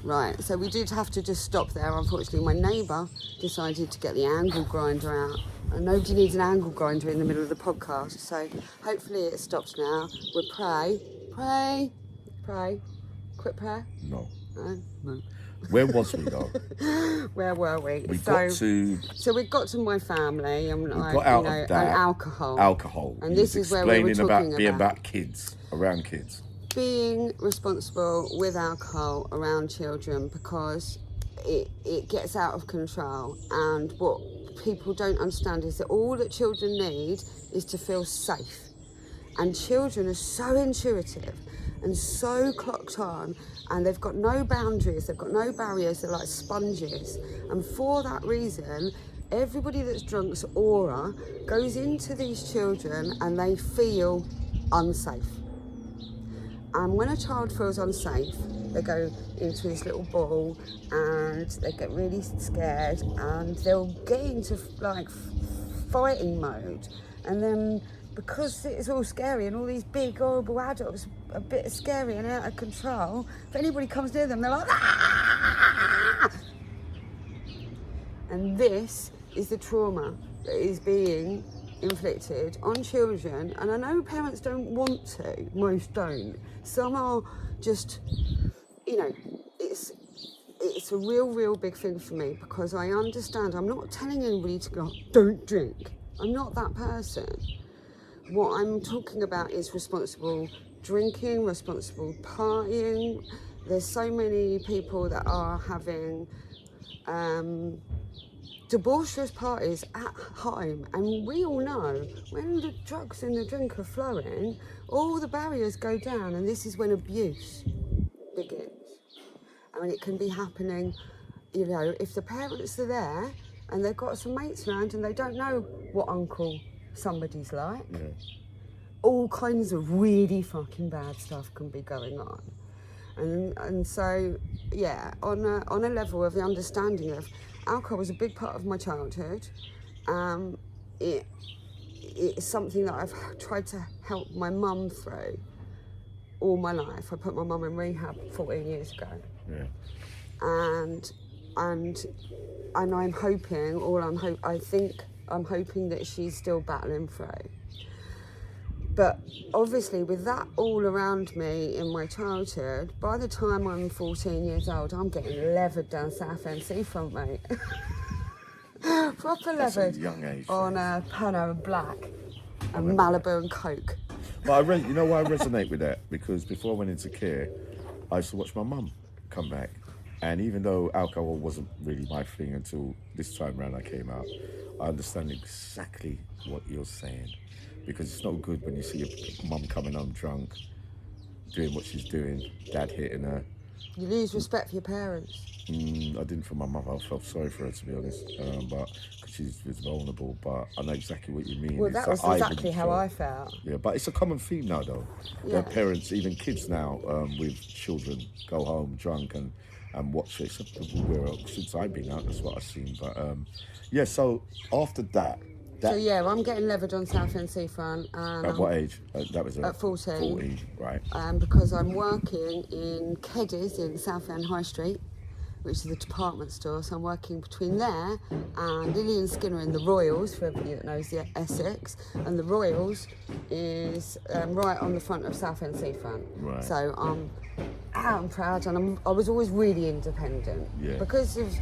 Right, so we did have to just stop there. Unfortunately, my neighbour decided to get the angle grinder out. And nobody needs an angle grinder in the middle of the podcast. So hopefully it stops now. We'll pray. Quick prayer? No. No. Where was we though? Where were we? So we got to my family and got out of that, and alcohol. Alcohol. And this is where we were talking being about kids, around kids. Being responsible with alcohol around children, because it gets out of control, and what people don't understand is that all that children need is to feel safe, and children are so intuitive and so clocked on, and they've got no boundaries, they've got no barriers, they're like sponges, and for that reason everybody that's drunk's aura goes into these children and they feel unsafe. And when a child feels unsafe, they go into this little ball and they get really scared and they'll get into like fighting mode. And then because it's all scary and all these big horrible adults are a bit scary and out of control, if anybody comes near them, they're like, ah! And this is the trauma that is being inflicted on children, and I know parents don't want to, most don't. Some are just, it's a real big thing for me, because I understand. I'm not telling anybody to go, don't drink. I'm not that person. What I'm talking about is responsible drinking, responsible partying. There's so many people that are having debaucherous parties at home, and we all know when the drugs and the drink are flowing, all the barriers go down, and this is when abuse begins. I mean, it can be happening, if the parents are there and they've got some mates around and they don't know what uncle somebody's like. Yeah. All kinds of really fucking bad stuff can be going on. And so, yeah, on a level of the understanding of alcohol was a big part of my childhood. It's something that I've tried to help my mum through all my life. I put my mum in rehab 14 years ago. Yeah. And I'm hoping, I'm hoping that she's still battling through. But obviously, with that all around me in my childhood, by the time I'm 14 years old, I'm getting levered down Southend seafront, mate. Proper levered. Young age. On a Pano Black and Malibu and Coke. But you know why I resonate with that? Because before I went into care, I used to watch my mum come back. And even though alcohol wasn't really my thing until this time round I came out, I understand exactly what you're saying. Because it's not good when you see your mum coming home drunk, doing what she's doing, dad hitting her. You lose respect for your parents. I didn't for my mother. I felt sorry for her, to be honest, but because she was vulnerable. But I know exactly what you mean. Well, that was exactly how I felt. Yeah, but it's a common theme now, though. Yeah. Their parents, even kids now, with children, go home drunk and watch it. Since I've been out, that's what I've seen. But yeah, so after that. So yeah, I'm getting levered on Southend seafront. At what age? That was at 14. 14, right. Because I'm working in Keddies in Southend High Street, which is the department store. So I'm working between there and Lillian Skinner in the Royals, for everybody that knows the Essex. And the Royals is right on the front of Southend seafront. Right. So I'm out and proud, and I was always really independent. Yeah. Because of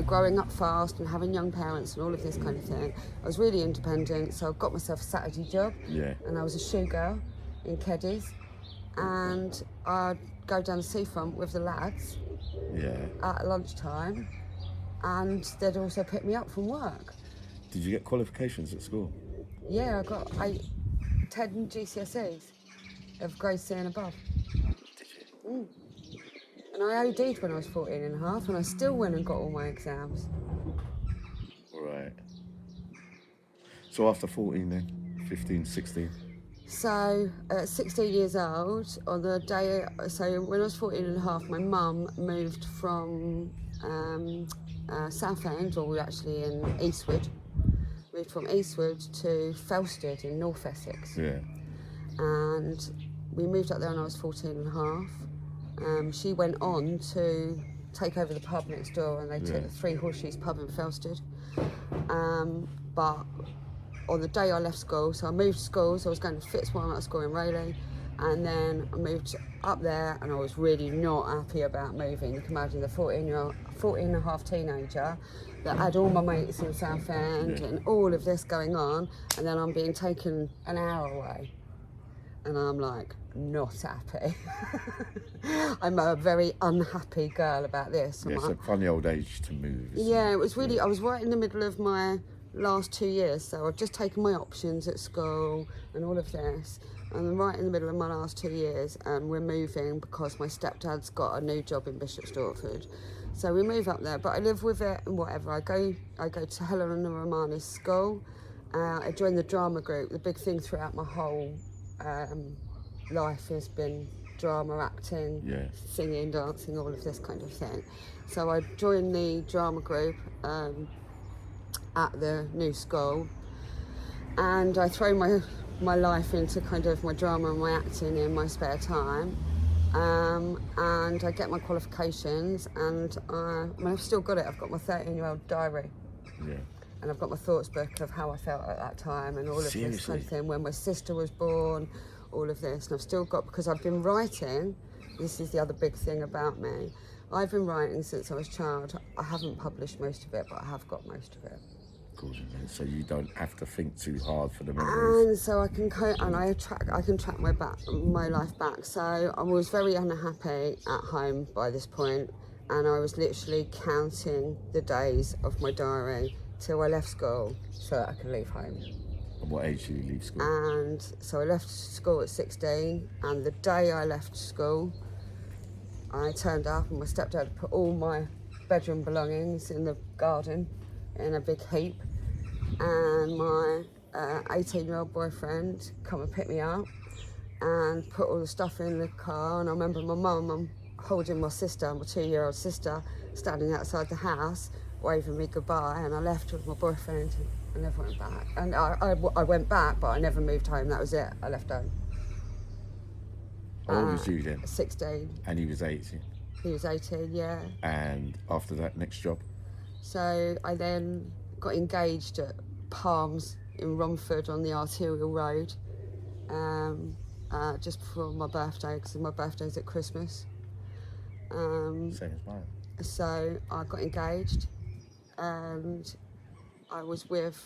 growing up fast and having young parents and all of this kind of thing, I was really independent, so I got myself a Saturday job. Yeah. And I was a shoe girl in Keddies, and I'd go down the seafront with the lads. Yeah. At lunchtime, and they'd also pick me up from work. Did you get qualifications at school? Yeah, I got 10 GCSEs of grade C and above. Did you? And I OD'd when I was 14 and a half, and I still went and got all my exams. Right. So after 14 then, 15, 16? So at 16 years old, on the day, so when I was 14 and a half, my mum moved from Southend, or actually in Eastwood, moved from Eastwood to Felsted in North Essex. Yeah. And we moved up there when I was 14 and a half. She went on to take over the pub next door, and they took the Three Horseshoes pub in Felsted. But on the day I left school, so I moved schools, I was going to Fitzwarren School in Rayleigh, and then I moved up there, and I was really not happy about moving. You can imagine the 14 and a half teenager that had all my mates in Southend and all of this going on, and then I'm being taken an hour away. And I'm like, not happy. I'm a very unhappy girl about this. Yeah, it's a funny old age to move. Yeah, it was really, I was right in the middle of my last 2 years, so I've just taken my options at school and all of this. And I'm right in the middle of my last 2 years, and we're moving because my stepdad's got a new job in Bishop Stortford. So we move up there, but I live with it and whatever. I go to Helena Romani's school. I joined the drama group. The big thing throughout my whole life has been drama, acting, singing, dancing, all of this kind of thing. So I joined the drama group at the new school, and I throw my life into kind of my drama and my acting in my spare time. And I get my qualifications, and I've still got it. I've got my 13-year-old diary. Yeah. And I've got my thoughts book of how I felt at that time and all of this kind of thing. When my sister was born, all of this. And I've still got, because I've been writing, this is the other big thing about me. I've been writing since I was a child. I haven't published most of it, but I have got most of it. So you don't have to think too hard for the memories. And so I can I can track my life back. So I was very unhappy at home by this point, and I was literally counting the days of my diary till I left school so that I could leave home. At what age did you leave school? And so I left school at 16, and the day I left school, I turned up and my stepdad put all my bedroom belongings in the garden in a big heap, and my 18-year-old boyfriend come and pick me up and put all the stuff in the car. And I remember my mum holding my sister, my 2-year-old sister, standing outside the house waving me goodbye, and I left with my boyfriend and never went back. And I went back, but I never moved home. That was it. I left home. How old was you then? 16. And he was 18? He was 18, yeah. And after that, next job? So I then got engaged at Palms in Romford on the arterial road, just before my birthday, because my birthday's at Christmas. Same as mine. So I got engaged, and I was with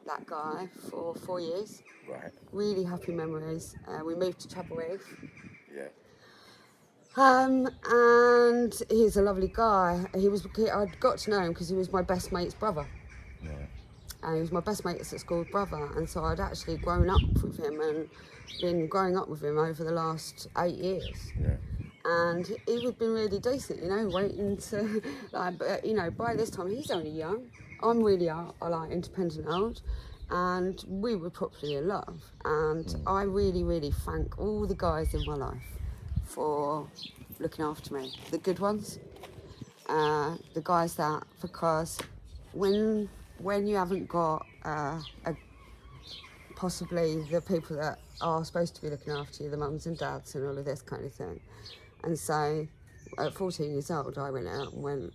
that guy for 4 years. Right. Really happy memories. We moved to Chapel Heath. Yeah. And he's a lovely guy. I'd got to know him because he was my best mate's brother. Yeah. And he was my best mate's at school's brother, and so I'd actually grown up with him and been growing up with him over the last 8 years. Yeah. And he had been really decent, waiting to, but, by this time he's only young. I'm really young, I like independent old, and we were properly in love. And I really, really thank all the guys in my life for looking after me, the good ones, the guys that, because when you haven't got possibly the people that are supposed to be looking after you, the mums and dads and all of this kind of thing. And so at 14 years old, I went out and went,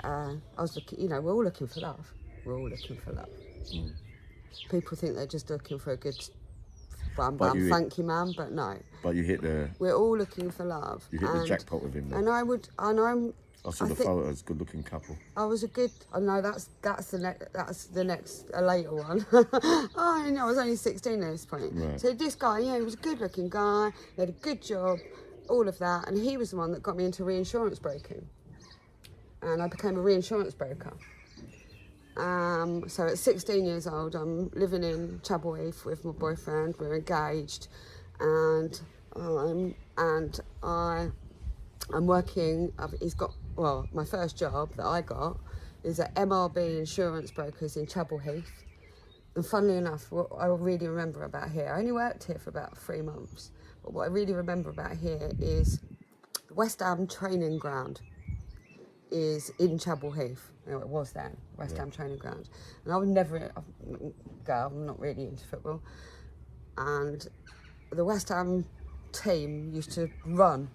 I was looking, we're all looking for love. We're all looking for love. People think they're just looking for a good bam bam thank you man, but no. But you hit the... We're all looking for love. You hit the jackpot with him then. And I saw the photos, good looking couple. I was a good, no, that's the next, a later one. I was only 16 at this point. Right. So this guy, he was a good looking guy, he had a good job, all of that, and he was the one that got me into reinsurance broking. And I became a reinsurance broker. So at 16 years old, I'm living in Chapel Heath with my boyfriend, we're engaged, and I'm working, my first job that I got is at MRB Insurance Brokers in Chapel Heath. And funnily enough, what I really remember about here, I only worked here for about 3 months, but what I really remember about here is the West Ham training ground is in Chapel Heath. It was then, West Ham training ground. And I would never, I'm not really into football. And the West Ham team used to run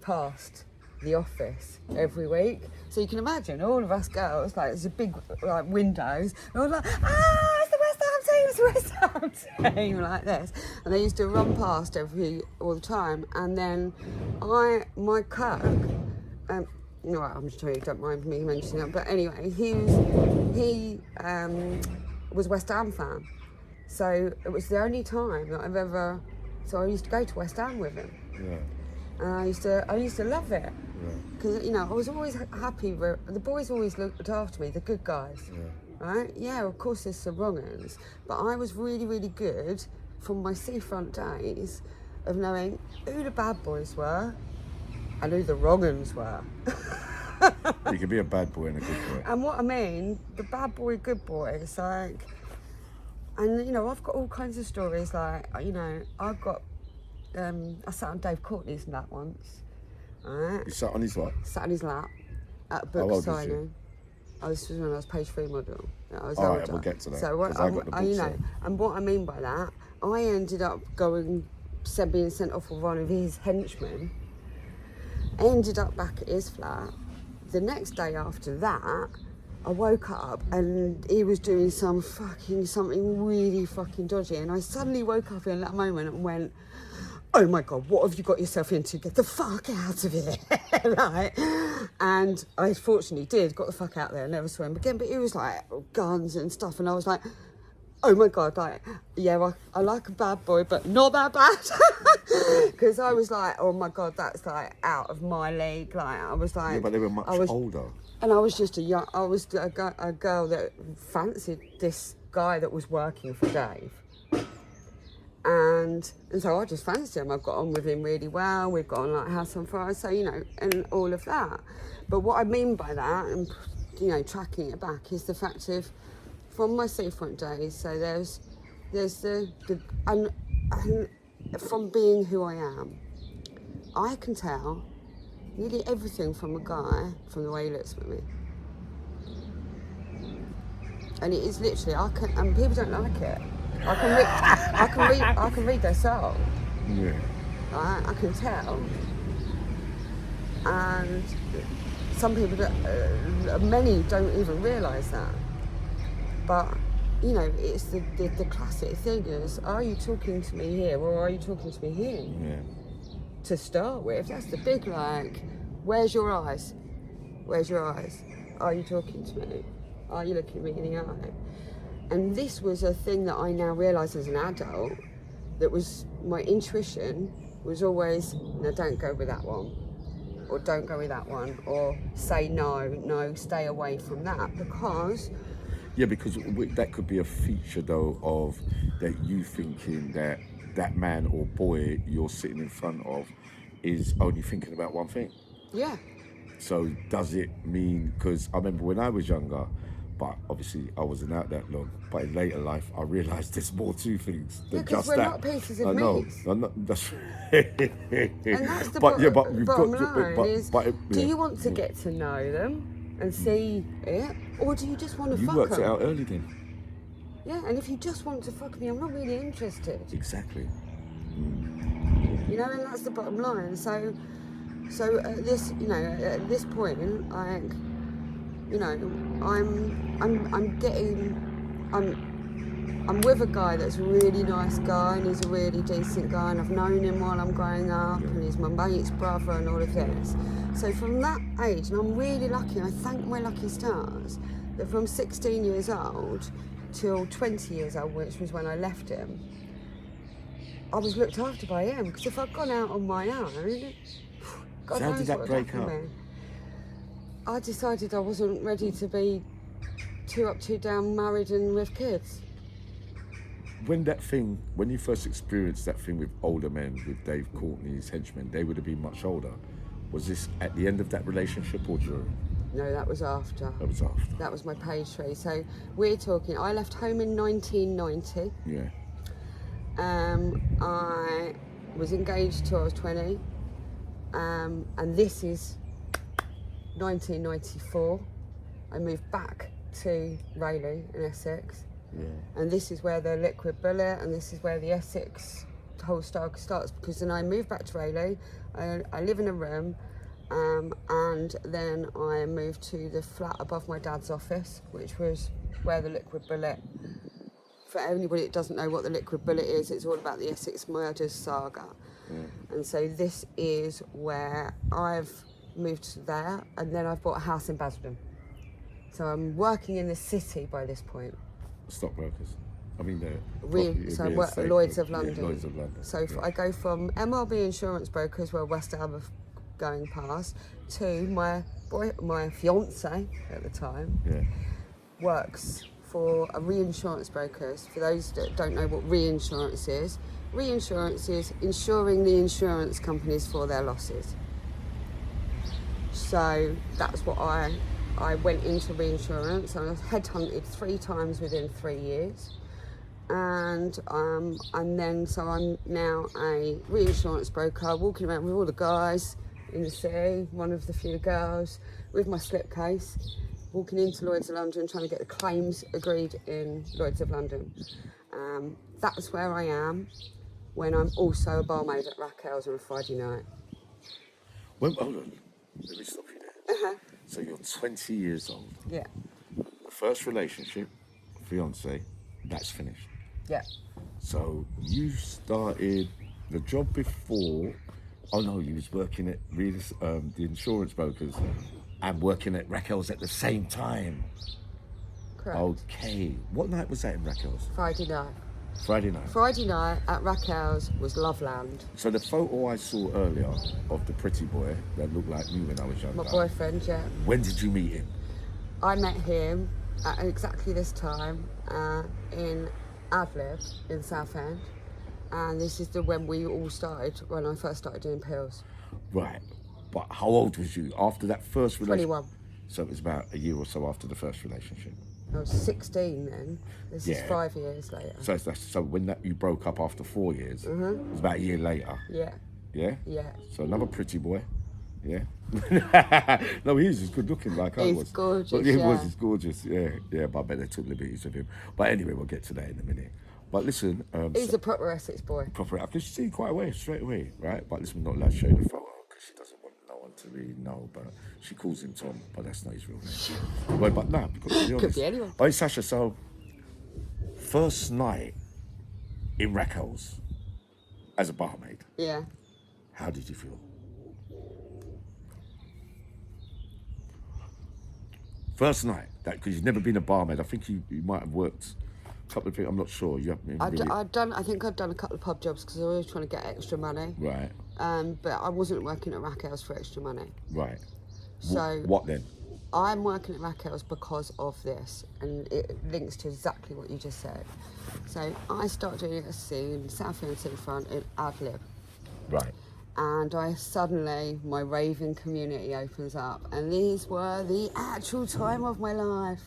past the office every week. So you can imagine all of us girls, like there's a big like windows, and all like, it's the West Ham team, it's the West Ham team, like this. And they used to run past all the time. And then my Kirk, no, I'm sure you don't mind me mentioning that, but anyway, he was a West Ham fan. So it was the only time that I've ever, so I used to go to West Ham with him. Yeah. And I used to love it. Because, you know, I was always happy, the boys always looked after me, the good guys. Yeah. Right? Yeah, of course there's some wrong uns, but I was really, really good from my seafront days of knowing who the bad boys were and who the wrong uns were. You can be a bad boy and a good boy. And what I mean, the bad boy, good boy, it's like, and you know, I've got all kinds of stories, like, you know, I've got, I sat on Dave Courtney's lap once, right? You sat on his what? Sat on his lap at a How book old was signing. This was when I was page 3 model. I was All older. right, we'll get to that. So what, I got the book, you know, so. and what I mean by that, I ended up being sent off with one of his henchmen. I ended up back at his flat. The next day after that, I woke up and he was doing something really fucking dodgy, and I suddenly woke up in that moment and went, oh my God, what have you got yourself into? Get the fuck out of here. Right? And I fortunately got the fuck out there, never saw him again, but it was like guns and stuff, and I was like, oh my God, like, yeah, I like a bad boy, but not that bad. Because I was like, oh my God, that's like out of my league. Like, I was like... Yeah, but they were much older. And I was just a girl that fancied this guy that was working for Dave. And so I just fancied him. I've got on with him really well. We've got on like House on Fire, so, you know, and all of that. But what I mean by that, and, you know, tracking it back, is the fact of, from my seafront days, so there's and from being who I am, I can tell nearly everything from a guy from the way he looks at me. And it is literally, and people don't like it. I can read their soul. Yeah. Right? I can tell. And some people, many don't even realise that. But, you know, it's the classic thing is, are you talking to me here or are you talking to me here? Yeah. To start with, that's the big, like, where's your eyes? Where's your eyes? Are you talking to me? Are you looking me in the eye? And this was a thing that I now realise as an adult, that was, my intuition was always, no, don't go with that one. Or don't go with that one. Or say no, stay away from that. Because... Yeah, because that could be a feature, though, of that you thinking that man or boy you're sitting in front of is only thinking about one thing. Yeah. So does it mean, because I remember when I was younger, but obviously I wasn't out that long, but in later life I realised there's more to things than just that. We're not pieces of meat. I know, that's And that's the bottom line is, do you want to yeah. get to know them and see it, or do you just want to fuck them? You worked it out early then. Yeah, and if you just want to fuck me, I'm not really interested. Exactly. You know, and that's the bottom line. So at this, you know, at this point, like, you know, I'm with a guy that's a really nice guy, and he's a really decent guy, and I've known him while I'm growing up, and he's my mate's brother and all of this. So from that age, and I'm really lucky, I thank my lucky stars, that from 16 years old till 20 years old, which was when I left him, I was looked after by him, because if I'd gone out on my own, God so how knows did that what break would up? happen to me. I decided I wasn't ready to be 2 up, 2 down, married and with kids. When you first experienced that thing with older men, with Dave Courtney's henchmen, they would have been much older. Was this at the end of that relationship or during? No, that was after. That was after. That was my page 3. So we're talking, I left home in 1990. Yeah. I was engaged till I was 20. And this is 1994. I moved back to Rayleigh in Essex. Yeah. And this is where the liquid bullet, and this is where the Essex whole style starts, because then I moved back to Rayleigh. I live in a room, and then I moved to the flat above my dad's office, which was where the liquid bullet. For anybody that doesn't know what the liquid bullet is, it's all about the Essex murders saga. And so this is where I've moved to there, and then I've bought a house in Basildon. So I'm working in the city by this point. Stockbrokers. I mean, So I work at Lloyd's of London. Yeah, Lloyd's of London. So I go from MRB insurance brokers, where West Ham are going past, to my fiance at the time works for a reinsurance brokers. For those that don't know what reinsurance is insuring the insurance companies for their losses. So that's what I went into reinsurance. I was headhunted 3 times within 3 years. And then so I'm now a reinsurance broker, walking around with all the guys in the city, one of the few girls, with my slipcase, walking into Lloyd's of London, trying to get the claims agreed in Lloyd's of London. That's where I am when I'm also a barmaid at Rackels on a Friday night. Well, hold on. Let me stop you there. So you're 20 years old. Yeah. The first relationship, fiance, that's finished. Yeah. So you started the job before. Oh no, you was working at the insurance brokers and working at Rackels at the same time. Correct. Okay. What night was that in Rackels? Friday night. Friday night. Friday night at Rackels was Loveland. So the photo I saw earlier of the pretty boy that looked like me when I was younger. My boyfriend, yeah. When did you meet him? I met him at exactly this time in Adlib in Southend, and this is when we all started, when I first started doing pills. Right, but how old was you after that first relationship? 21. So it was about a year or so after the first relationship. I was 16 then. This is Yeah. 5 years later. So when you broke up after 4 years, it was about a year later. Yeah, Yeah? yeah. So another pretty boy. Yeah? No, he was just good looking like I was. He's gorgeous, But he yeah. was gorgeous, yeah. But I bet they took liberties with him. But anyway, we'll get to that in a minute. But listen... He's a proper Essex boy. proper, I could see quite away, straight away, right? But listen, we're not allowed to show you the photo because she doesn't want no one to really know, but she calls him Tom, but that's not his real name. Well, but no, because to be honest. Could be anyone. But Sasha, so first night in Rackels as a barmaid, Yeah. how did you feel? First night, because you've never been a barmaid. I think you might have worked a couple of things. I'm not sure. You haven't really... I think I'd done a couple of pub jobs because I was always trying to get extra money. Right. But I wasn't working at Rackels for extra money. Right. So What then? I'm working at Rackels because of this, and it links to exactly what you just said. So I started doing a scene, Southend Seafront in Adlib. Right. And my raving community opens up, and these were the actual time of my life.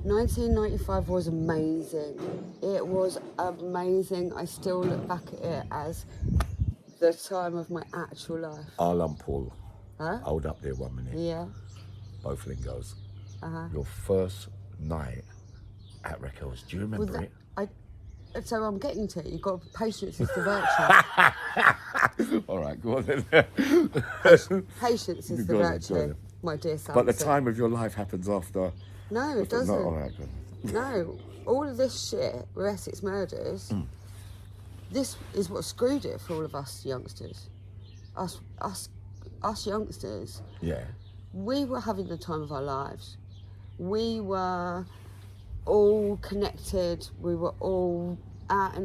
1995 was amazing. It was amazing. I still look back at it as the time of my actual life. Alan Paul. Huh? Hold up there 1 minute. Yeah. Both lingos. Uh-huh. Your first night at Rackels, do you remember it? So I'm getting to it. You've got patience is the virtue. All right, go on then. Patience is the Go on, virtue, my dear son. But the time of your life happens after. No, it doesn't. No, all right, good. No, all of this shit with Essex murders, this is what screwed it for all of us youngsters. Us youngsters. Yeah. We were having the time of our lives. We were all connected. We were all out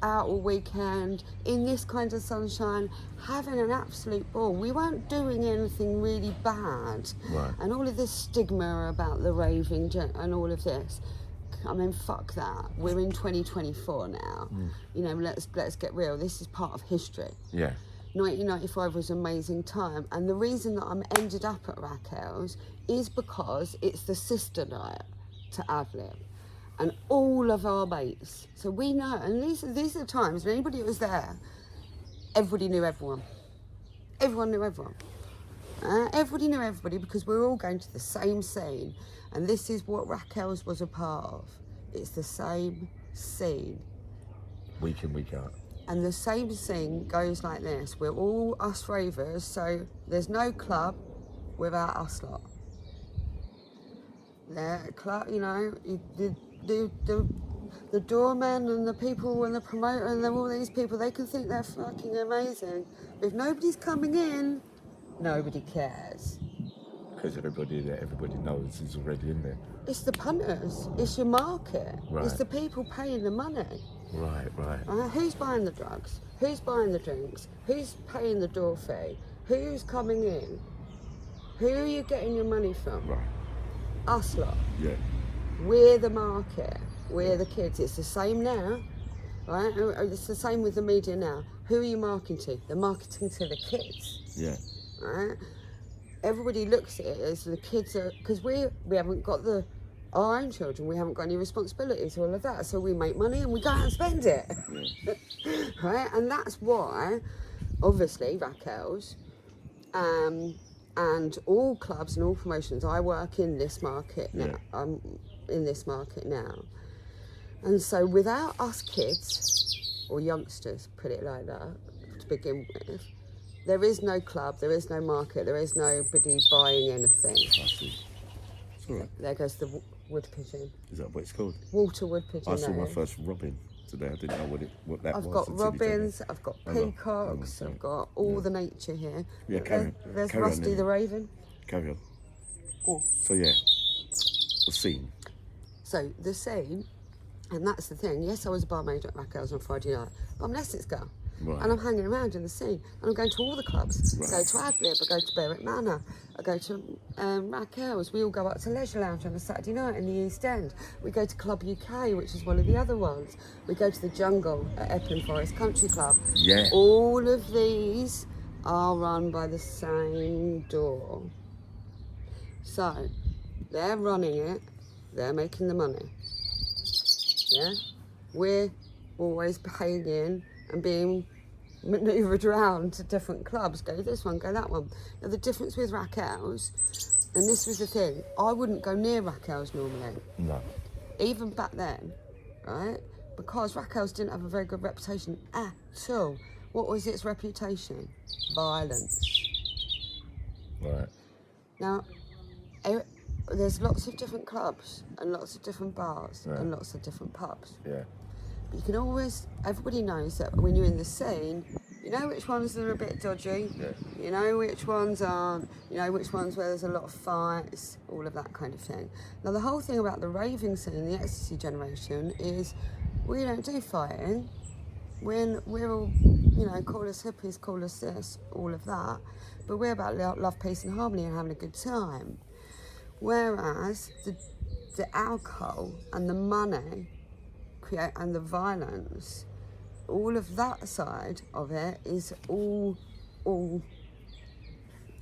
all weekend in this kind of sunshine, having an absolute ball. We weren't doing anything really bad. Right. And all of this stigma about the raving and all of this. I mean, fuck that. We're in 2024 now. You know, let's get real. This is part of history. Yeah. 1995 was an amazing time, and the reason that I'm ended up at Rackels is because it's the sister night to Adlib, and all of our mates. So we know, and these are the times when anybody that was there, everybody knew everyone. Everyone knew everyone. Everybody knew everybody because we were all going to the same scene, and this is what Rackels was a part of. It's the same scene. Week in, week out. And the same scene goes like this. We're all us ravers, so there's no club, without us lot. You know, the doormen and the people and the promoter and all these people, they can think they're fucking amazing. If nobody's coming in, nobody cares. Because everybody knows is already in there. It's the punters. It's your market. Right. It's the people paying the money. Right. Who's buying the drugs? Who's buying the drinks? Who's paying the door fee? Who's coming in? Who are you getting your money from? Right. Us lot. Yeah. We're the market. We're the kids. It's the same now, right? It's the same with the media now. Who are you marketing to? They're marketing to the kids. Yeah. Right? Everybody looks at it as the kids are, because we haven't got our own children, we haven't got any responsibilities, all of that, so we make money and we go out and spend it. Yeah. Right? And that's why, obviously, Rackels, and all clubs and all promotions, I work in this market now. Yeah. I'm in this market now. And so without us kids, or youngsters, put it like that, to begin with, there is no club, there is no market, there is nobody buying anything. I see. It's all right. There goes the wood pigeon. Is that what it's called? Water wood pigeon. I saw my first robin today. I didn't know what that was. I've got robins, I've got peacocks, I've got all the nature here. Yeah, carry on. There's Carry on Rusty then. the raven. Carry on. Oh. So yeah, the scene. So the scene, and that's the thing. Yes, I was a barmaid at Rackels on Friday night, but I'm an Essex girl. Right. And I'm hanging around in the scene, and I'm going to all the clubs. Right. I go to Adlib, I go to Berwick Manor, I go to Rackels. We all go up to Leisure Lounge on a Saturday night in the East End. We go to Club UK, which is one of the other ones. We go to the Jungle at Epping Forest Country Club. Yeah. All of these are run by the same door. So, they're running it, they're making the money. Yeah? We're always paying in and being manoeuvred around to different clubs. Go this one, go that one. Now the difference with Rackels, and this was the thing, I wouldn't go near Rackels normally. No. Even back then, right? Because Rackels didn't have a very good reputation at all. What was its reputation? Violence. Right. Now, there's lots of different clubs and lots of different bars and lots of different pubs. Yeah. You can always, everybody knows that when you're in the scene, you know which ones are a bit dodgy, you know which ones aren't, you know which ones where there's a lot of fights, all of that kind of thing. Now the whole thing about the raving scene, the ecstasy generation, is we don't do fighting. We're all, you know, call us hippies, call us this, all of that, but we're about love, peace and harmony and having a good time. Whereas the alcohol and the money and the violence, all of that side of it is all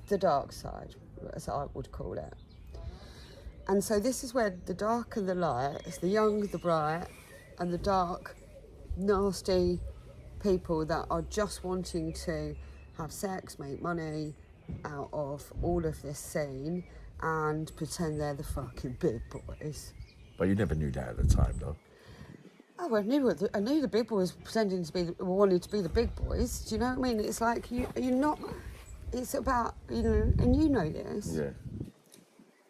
the dark side, as I would call it. And so this is where the dark and the light, it's the young, the bright, and the dark, nasty people that are just wanting to have sex, make money out of all of this scene and pretend they're the fucking big boys. But you never knew that at the time, though. Oh, I knew the big boys pretending to be, wanting to be the big boys. Do you know what I mean? It's like you're not. It's about, you know, and you know this. Yeah.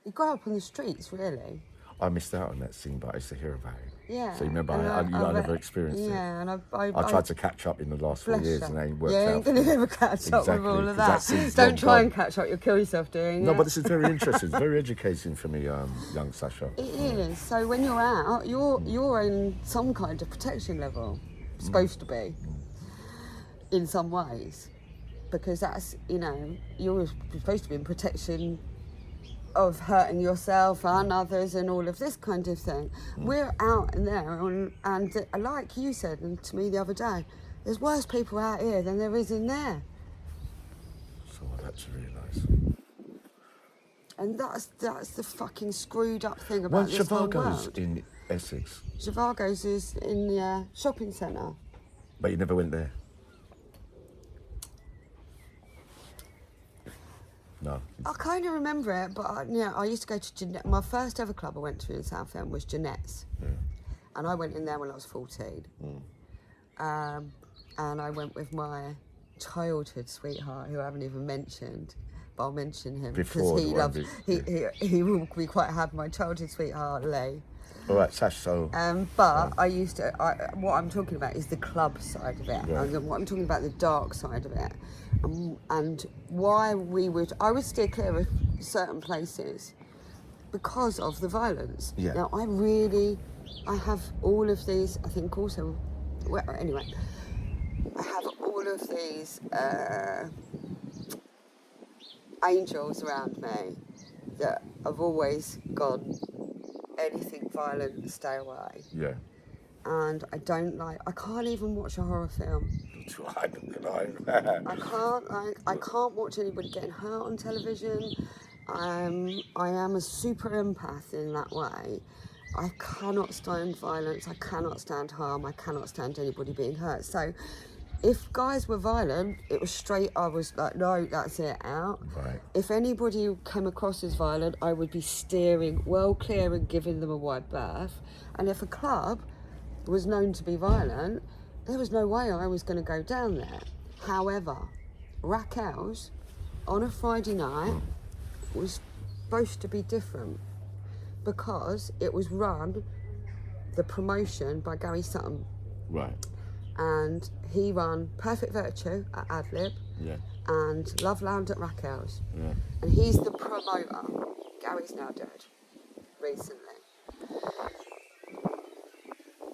You grow up on the streets, really. I missed out on that scene, but I used to hear about it. Yeah. So you remember, I never experienced it. Yeah, and I tried to catch up in the last 4 years, and it ain't worked out. Yeah, you ain't going to ever catch up with all of that. Don't try and catch up, you'll kill yourself doing it. No, but this is very interesting. It's very educating for me, young Sasha. It is. So when you're out, you're in some kind of protection level. Supposed to be. In some ways. Because that's, you know, you're supposed to be in protection of hurting yourself and others and all of this kind of thing. We're out in there, and like you said and to me the other day, there's worse people out here than there is in there. So I've had to realise. And that's the fucking screwed up thing about this whole world. What's Zhivago's in Essex? Zhivago's is in the shopping centre. But you never went there? No. I kind of remember it, but I used to go to Jeanette. My first ever club I went to in Southend was Jeanette's. Yeah. And I went in there when I was 14. And I went with my childhood sweetheart, who I haven't even mentioned, but I'll mention him Before because he the loves. OMG, He will be quite happy. My childhood sweetheart, Lee. All right, Sash. So But I used to. What I'm talking about is the club side of it, Right. and then what I'm talking about the dark side of it, and why I would steer clear of certain places because of the violence. Yeah. Now I have all of these. I think also. Well, anyway, I have all of these angels around me that have always gone. Anything violent, stay away. yeah. And I can't even watch a horror film. I can't watch anybody getting hurt on television. I am a super empath in that way. I cannot stand violence, I cannot stand harm, I cannot stand anybody being hurt. So if guys were violent, it was straight, I was like, no, that's it, out. Right. If anybody came across as violent, I would be steering well clear and giving them a wide berth. And if a club was known to be violent, there was no way I was going to go down there. However, Rackels on a Friday night was supposed to be different because it was run, the promotion, by Gary Sutton. Right. And he run Perfect Virtue at Adlib Yeah. and Love Lounge at Rackels. Yeah. And he's the promoter. Gary's now dead, recently.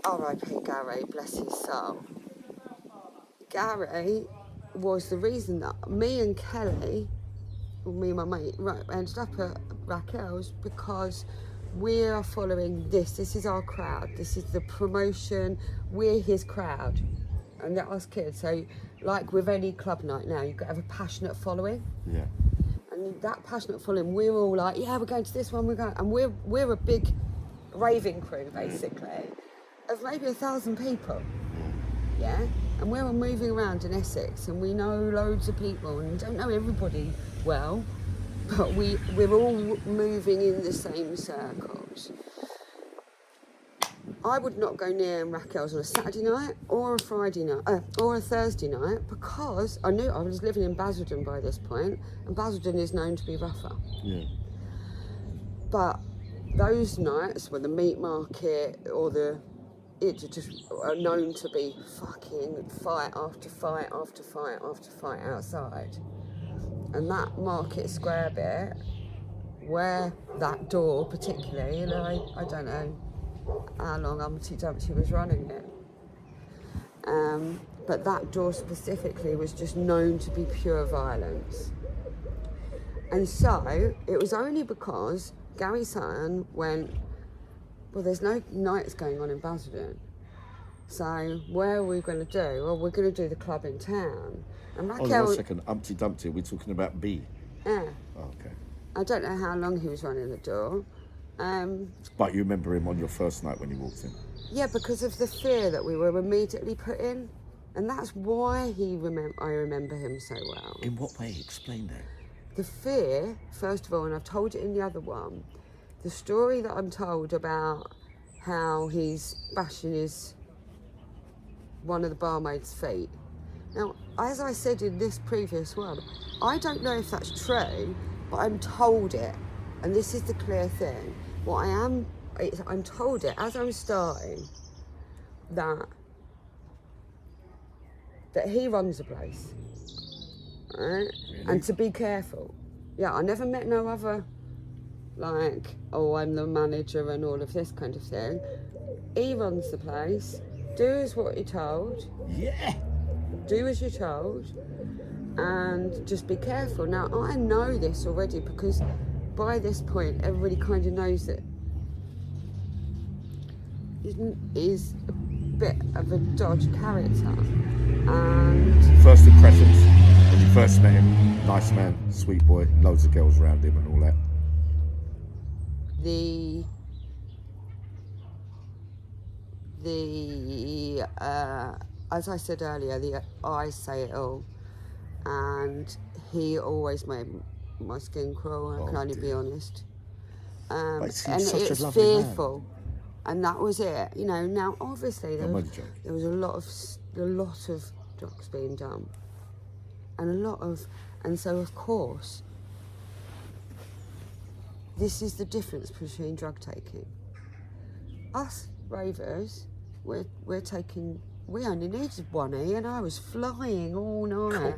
R.I.P. Gary, bless his soul. Gary was the reason that me and Kelly, me and my mate, ended up at Rackels because we are following this. This is our crowd. This is the promotion. We're his crowd. And that us kids. So, like with any club night now, you've got to have a passionate following. Yeah. And that passionate following, we're all like, yeah, we're going to this one, we're going, and we're a big raving crew basically of maybe 1,000 people. Yeah, and we're all moving around in Essex, and we know loads of people, and we don't know everybody well, but we're all moving in the same circles. I would not go near Rackels on a Saturday night or a Friday night or a Thursday night because I knew I was living in Basildon by this point, and Basildon is known to be rougher. Yeah. But those nights were the meat market or it just are known to be fucking fight after fight after fight after fight outside. And that Market Square bit, where that door particularly, and I don't know how long Humpty Dumpty was running it. But that door specifically was just known to be pure violence. And so it was only because Gary Sutton went, well, there's no nights going on in Basildon. So where are we going to do? Well, we're going to do the club in town. And Hold on 1 second. Humpty Dumpty, we're talking about B. Yeah. Oh, okay. I don't know how long he was running the door. But you remember him on your first night when he walked in? Yeah, because of the fear that we were immediately put in. And that's why I remember him so well. In what way? Explain that. The fear, first of all, and I've told it in the other one, the story that I'm told about how he's bashing one of the barmaid's feet. Now, as I said in this previous one, I don't know if that's true, but I'm told it. And this is the clear thing. I'm told it as I'm starting that he runs the place, right? Really? And to be careful. Yeah, I never met no other, like, oh, I'm the manager and all of this kind of thing. He runs the place. Do as what you're told. Yeah. Do as you're told, and just be careful. Now, I know this already because by this point, everybody kind of knows that he's a bit of a dodge character. And first impressions, when you first met him, nice man, sweet boy, loads of girls around him and all that. As I said earlier, the eyes say it all, and he always made my skin crawl. I can only be honest. And it's fearful, and that was it. You know. Now, obviously, there was a lot of drugs being done, and so of course, this is the difference between drug taking. Us ravers, we're taking. We only needed 1E, and I was flying all night,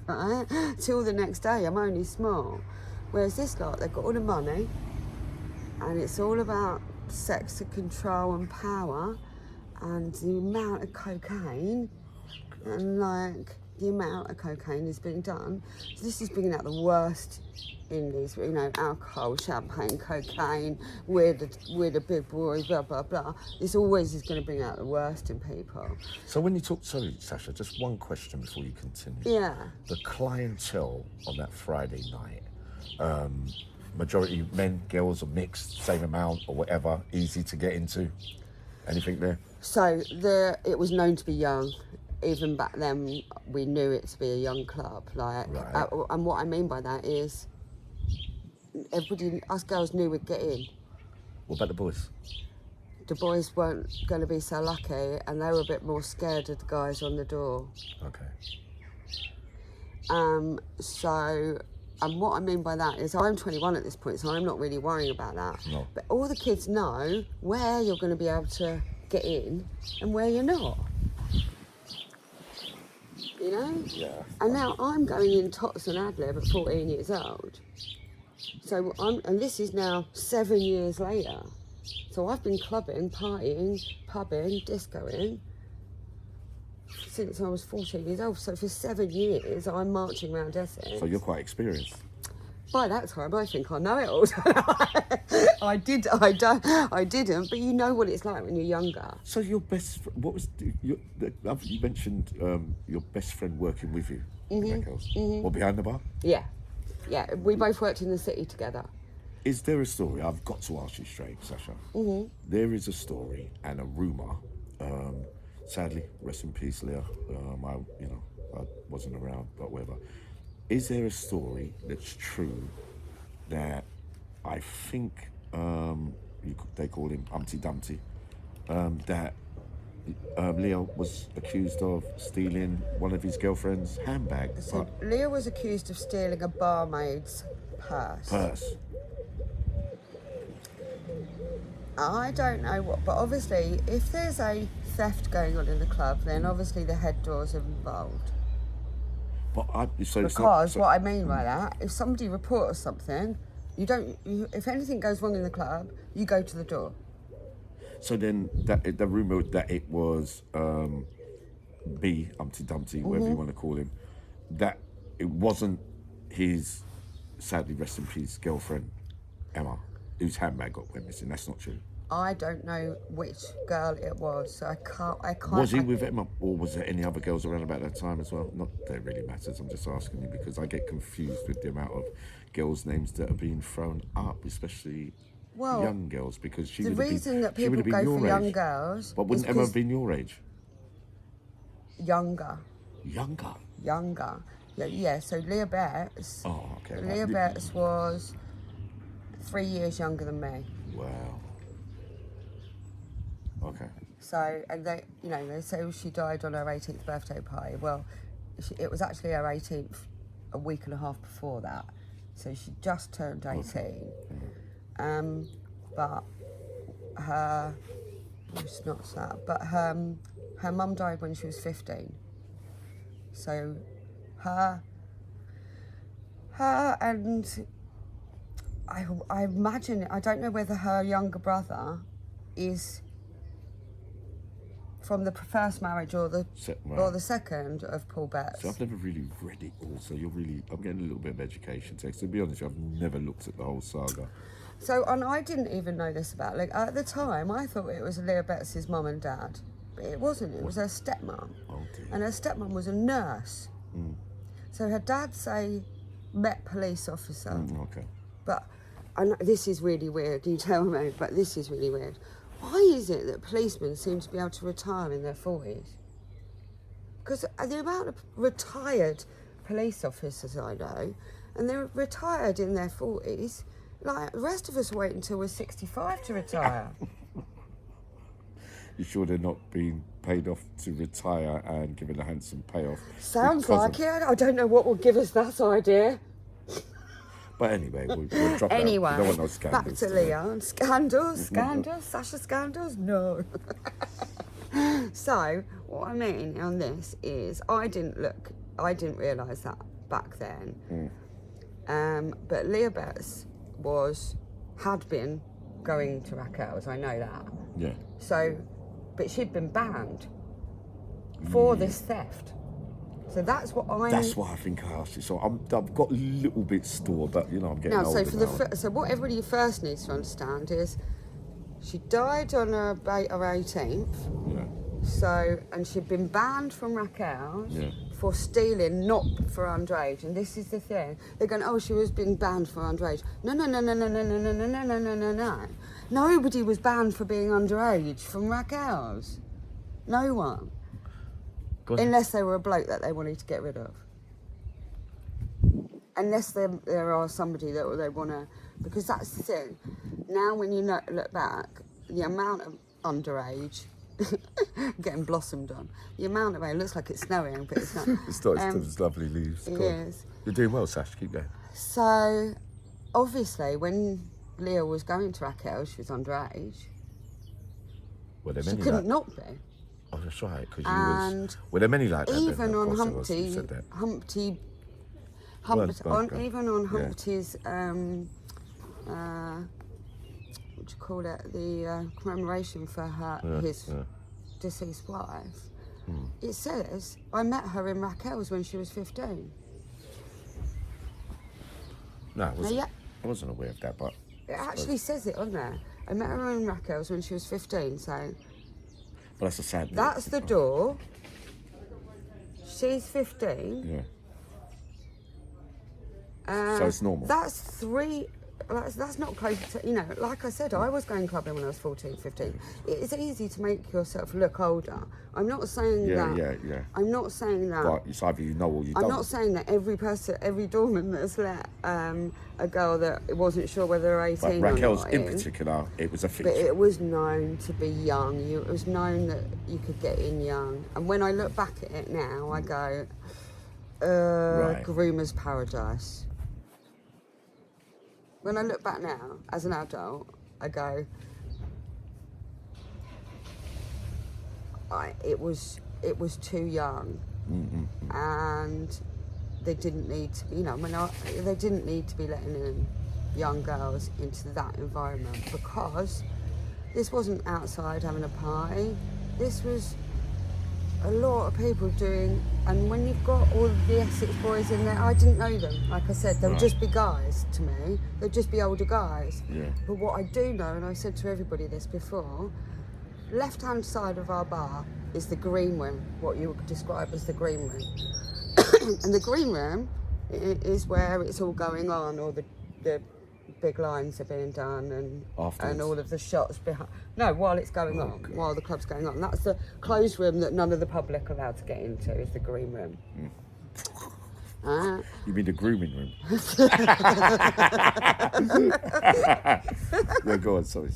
right? Till the next day. I'm only small. Whereas this lot, they've got all the money, and it's all about sex and control and power, and the amount of cocaine, and like the amount of cocaine is being done. So this is bringing out the worst in these, you know, alcohol, champagne, cocaine, we're the big boys, blah, blah, blah. This always is going to bring out the worst in people. So when you talk, sorry, Sasha, just one question before you continue. Yeah. The clientele on that Friday night, majority men, girls, or mixed, same amount or whatever, easy to get into? Anything there? So it was known to be young. Even back then, we knew it to be a young club. Like, right. And what I mean by that is, everybody, us girls knew we'd get in. What about the boys? The boys weren't going to be so lucky, and they were a bit more scared of the guys on the door. Okay. And what I mean by that is, I'm 21 at this point, so I'm not really worrying about that. No. But all the kids know where you're going to be able to get in and where you're not. You know? Yeah. And now I'm going in tots and ad lib at 14 years old. So and this is now 7 years later. So I've been clubbing, partying, pubbing, discoing since I was 14 years old. So for 7 years, I'm marching around Essex. So you're quite experienced. By that time, I think I know it all. I didn't, but you know what it's like when you're younger. So your best, you mentioned your best friend working with you, Rackels. Or behind the bar? Yeah, we both worked in the city together. Is there a story? I've got to ask you straight, Sasha. There is a story and a rumour. Sadly, rest in peace, Leah. I wasn't around, but whatever. Is there a story that's true that I think they call him Humpty Dumpty, that Leah was accused of stealing one of his girlfriend's handbags? So Leah was accused of stealing a barmaid's purse. I don't know what, but obviously if there's a theft going on in the club, then obviously the head doors are involved. But what I mean by that, if somebody reports something, if anything goes wrong in the club, you go to the door. So then the rumour that it was B, Humpty Dumpty, whatever you want to call him, that it wasn't his, sadly rest in peace, girlfriend, Emma, whose handbag went missing. That's not true. I don't know which girl it was, so I can't. Was he with Emma, or was there any other girls around about that time as well? Not that it really matters. I'm just asking you because I get confused with the amount of girls' names that are being thrown up, especially young girls. Because the reason that people go for young girls. But wouldn't Emma have been your age? Younger. Younger. Yeah. So Leah Betts. Oh, okay. Leah Betts was 3 years younger than me. Wow. Okay. So, and they say she died on her 18th birthday party. Well, it was actually her 18th a week and a half before that. So she just turned 18. Okay. But it's not sad, but her mum died when she was 15. So her and I imagine, I don't know whether her younger brother is from the first marriage or the second of Paul Betts. So I've never really read it all, so I'm getting a little bit of education text. To be honest, I've never looked at the whole saga. So, and I didn't even know this about, at the time, I thought it was Leah Betts' mum and dad. But it wasn't, it was her stepmom. Oh dear. And her stepmom was a nurse. So her dad's a Met police officer. Okay. But, and this is really weird, you tell me, but this is really weird. Why is it that policemen seem to be able to retire in their 40s? Because the amount of retired police officers I know, and they're retired in their 40s, like the rest of us wait until we're 65 to retire. You sure they're not being paid off to retire and given a handsome payoff? Sounds like it. I don't know what will give us that idea. But anyway, we'll drop that. Anyway, We don't want no scandals back to today. Leah. Scandals? SACHA scandals? No. So, what I mean on this is, I didn't realise that back then. But Leah Betts had been going to Rackels, I know that. Yeah. So, but she'd been banned for this theft. So that's what That's what I think I asked you. So I've got a little bit stored, but I'm getting older now. So what everybody first needs to understand is, she died on her 18th. Yeah. So, and she'd been banned from Rackels for stealing, not for underage. And this is the thing. They're going, oh, she was being banned for underage. No. Nobody was banned for being underage from Rackels. No one. Unless they were a bloke that they wanted to get rid of. Unless there are somebody that they want to... Because that's the thing. Now when you look back, the amount of underage... getting blossomed on. The amount of it looks like it's snowing, but it's not. It's lovely leaves. Yes. You're doing well, Sash. Keep going. So, obviously, when Leah was going to Raquel, she was underage. She couldn't not be. Oh, that's right. Because were there many like that? Even then? on Humpty's, what do you call it? The commemoration for his deceased wife. It says, I met her in Rackels when she was 15. No, I wasn't aware of that, but... It actually says it on there. I met her in Rackels when she was 15, so... But that's a sad... That's the door. She's 15. Yeah. So it's normal. That's three... That's not close to... like I said, I was going clubbing when I was 14, 15. It's easy to make yourself look older. I'm not saying that... Yeah. I'm not saying that... But it's either you know or you don't. I'm not saying that every doorman that's let a girl that wasn't sure whether they're 18 or not... But Raquels in particular, it was a feature. But it was known to be young. It was known that you could get in young. And when I look back at it now, I go, groomer's paradise. When I look back now, as an adult, I go, it was too young, and they didn't need to be, they didn't need to be letting in young girls into that environment, because this wasn't outside having a party. This was a lot of people doing, and when you've got all the Essex boys in there, I didn't know them. Like I said, they would just be guys to me. They'd just be older guys. Yeah. But what I do know, and I've said to everybody this before, left-hand side of our bar is the green room, what you would describe as the green room. And the green room is where it's all going on, or the big lines are being done, and all of the shots behind. No, while it's going on, while the club's going on. That's the closed room that none of the public are allowed to get into, is the green room. You mean the grooming room? Yeah, go on, sorry.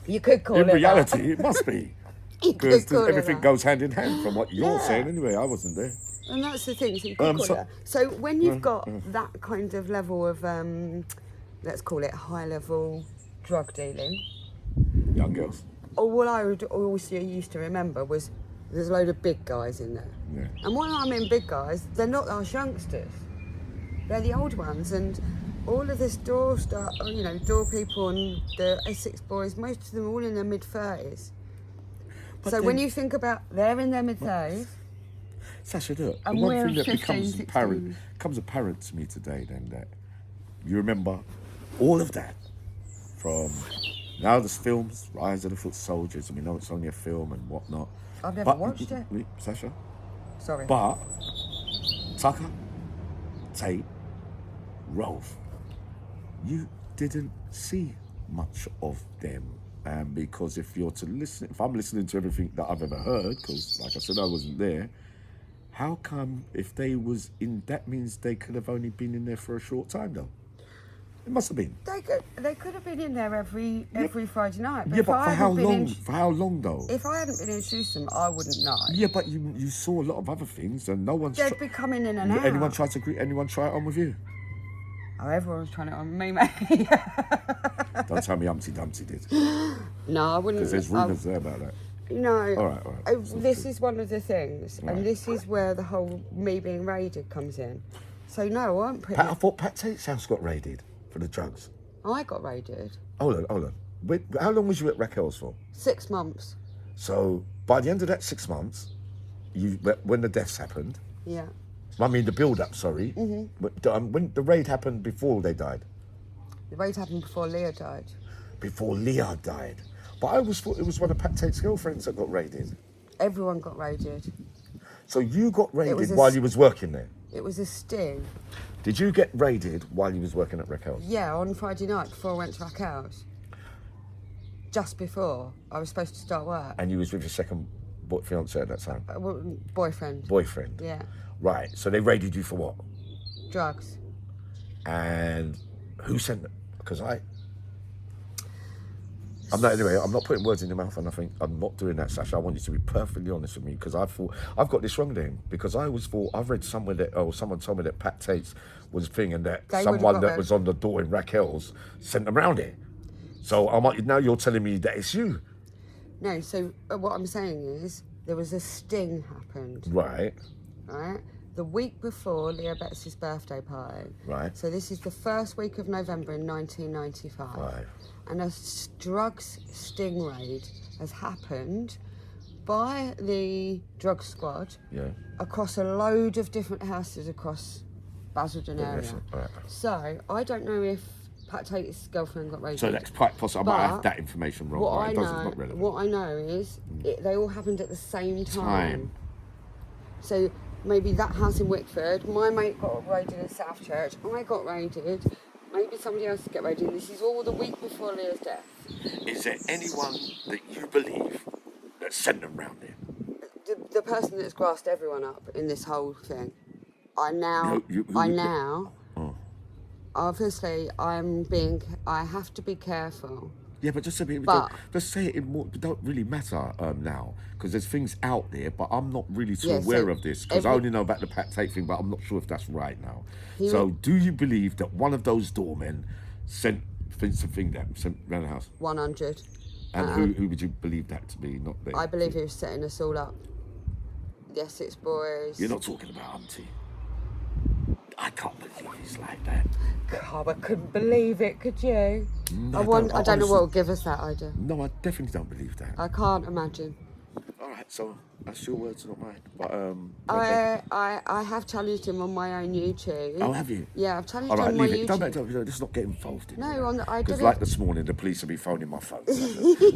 You could call it in reality, it must be. Because everything goes hand in hand from what you're saying anyway. I wasn't there. And that's the thing, so you could call it that. So when you've got that kind of level of, let's call it high-level drug dealing. Young girls. Or what I would also used to remember was there's a load of big guys in there. Yeah. And when I mean big guys, they're not our youngsters. They're the old ones. And all of this door people and the Essex boys, most of them all in their mid-30s. So when you think about, they're in their mid-30s. Sasha, look, and one thing that 15, becomes apparent to me today, then, that you remember all of that from now there's films, Rise of the Foot Soldiers, and we know it's only a film and whatnot. I've never watched it. Sasha? Sorry. But SACHA, Tate, Rove, you didn't see much of them. Because if I'm listening to everything that I've ever heard, because like I said, I wasn't there, how come if they was in, that means they could have only been in there for a short time though? It must have been. They could have been in there every Friday night. But for how long? For how long though? If I hadn't been introduced to them, I wouldn't know. Yeah, but you saw a lot of other things, and no one's... They'd be coming in and out. Anyone try it on with you? Oh, everyone was trying it on me, mate. Don't tell me Humpty Dumpty did. No, I wouldn't. Because there's rumours there about that. No. All right. This is one of the things, Right. and this is where the whole me being raided comes in. So no, I'm pretty. I thought Pat Tate's house got raided for the drugs. I got raided. Hold on. Wait, how long was you at Rackels for? 6 months. So by the end of that 6 months, when the deaths happened, Yeah. I mean the build-up, sorry, when the raid happened before they died? The raid happened before Leah died. Before Leah died. But I always thought it was one of Pat Tate's girlfriends that got raided. Everyone got raided. So you got raided a while you was working there? It was a sting. Did you get raided while you was working at Rackels? Yeah, on Friday night before I went to Rackels. Just before I was supposed to start work. And you was with your second fiancé at that time? Boyfriend. Boyfriend? Yeah. Right, so they raided you for what? Drugs. And who sent them? Because I'm not putting words in your mouth or nothing. I'm not doing that, Sasha. I want you to be perfectly honest with me, because I thought I've got this wrong then. Because I always thought I've read somewhere that someone told me that Pat Tate's was a thing, and that someone that was on the door in Rackels sent them round it. So now you're telling me that it's you. No, so what I'm saying is there was a sting happened. Right. Right? The week before Leah Betts' birthday party. Right. So this is the first week of November in 1995. Right. And a drugs sting raid has happened by the drug squad across a load of different houses across Basildon area. Right. So I don't know if Pat Tate's girlfriend got raided. So that's quite possible. I might have that information wrong. What I know is they all happened at the same time. So maybe that house in Wickford, my mate got raided in South Church, I got raided, maybe somebody else got raided. This is all the week before Leah's death. Is there anyone that you believe that sent them round there? The person that's grassed everyone up in this whole thing. Obviously, I have to be careful. Yeah, but just say it in more. It don't really matter now, because there's things out there, but I'm not really too aware of this, because I only know about the Pat Tate thing, but I'm not sure if that's right now. So, do you believe that one of those doormen sent round the house? 100. And who would you believe that to be? Not there. I believe he was setting us all up. The Essex boys. You're not talking about Humpty. I can't believe he's like that. God, I couldn't believe it, could you? No, I don't know what will give us that idea. No, I definitely don't believe that. I can't imagine. All right, so that's your words, not mine. But I have challenged him on my own YouTube. Oh, have you? Yeah, I've challenged him on my YouTube. Don't, let's not get involved in it. No, I did Because like this morning, the police will be phoning my phone.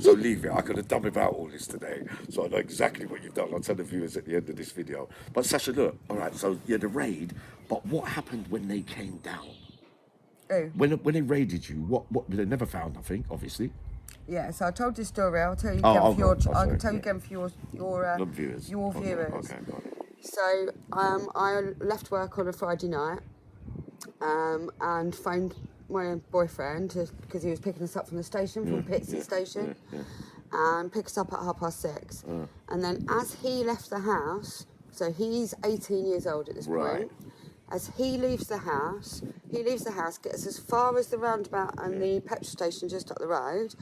So leave it. I could have done without all this today. So I know exactly what you've done. I'll tell the viewers at the end of this video. But Sasha, look, all right, so yeah, the raid, but what happened when they came down? Who? When they raided you, what they never found nothing, obviously. Yeah, so I told this story. I'll tell you again for your viewers. Your viewers. Okay, got it. So I left work on a Friday night and phoned my boyfriend because he was picking us up from the station, from Pitsy Station, and picked us up at 6:30. And then as he left the house, so he's 18 years old at this point. As he leaves the house, gets as far as the roundabout and the petrol station just up the road.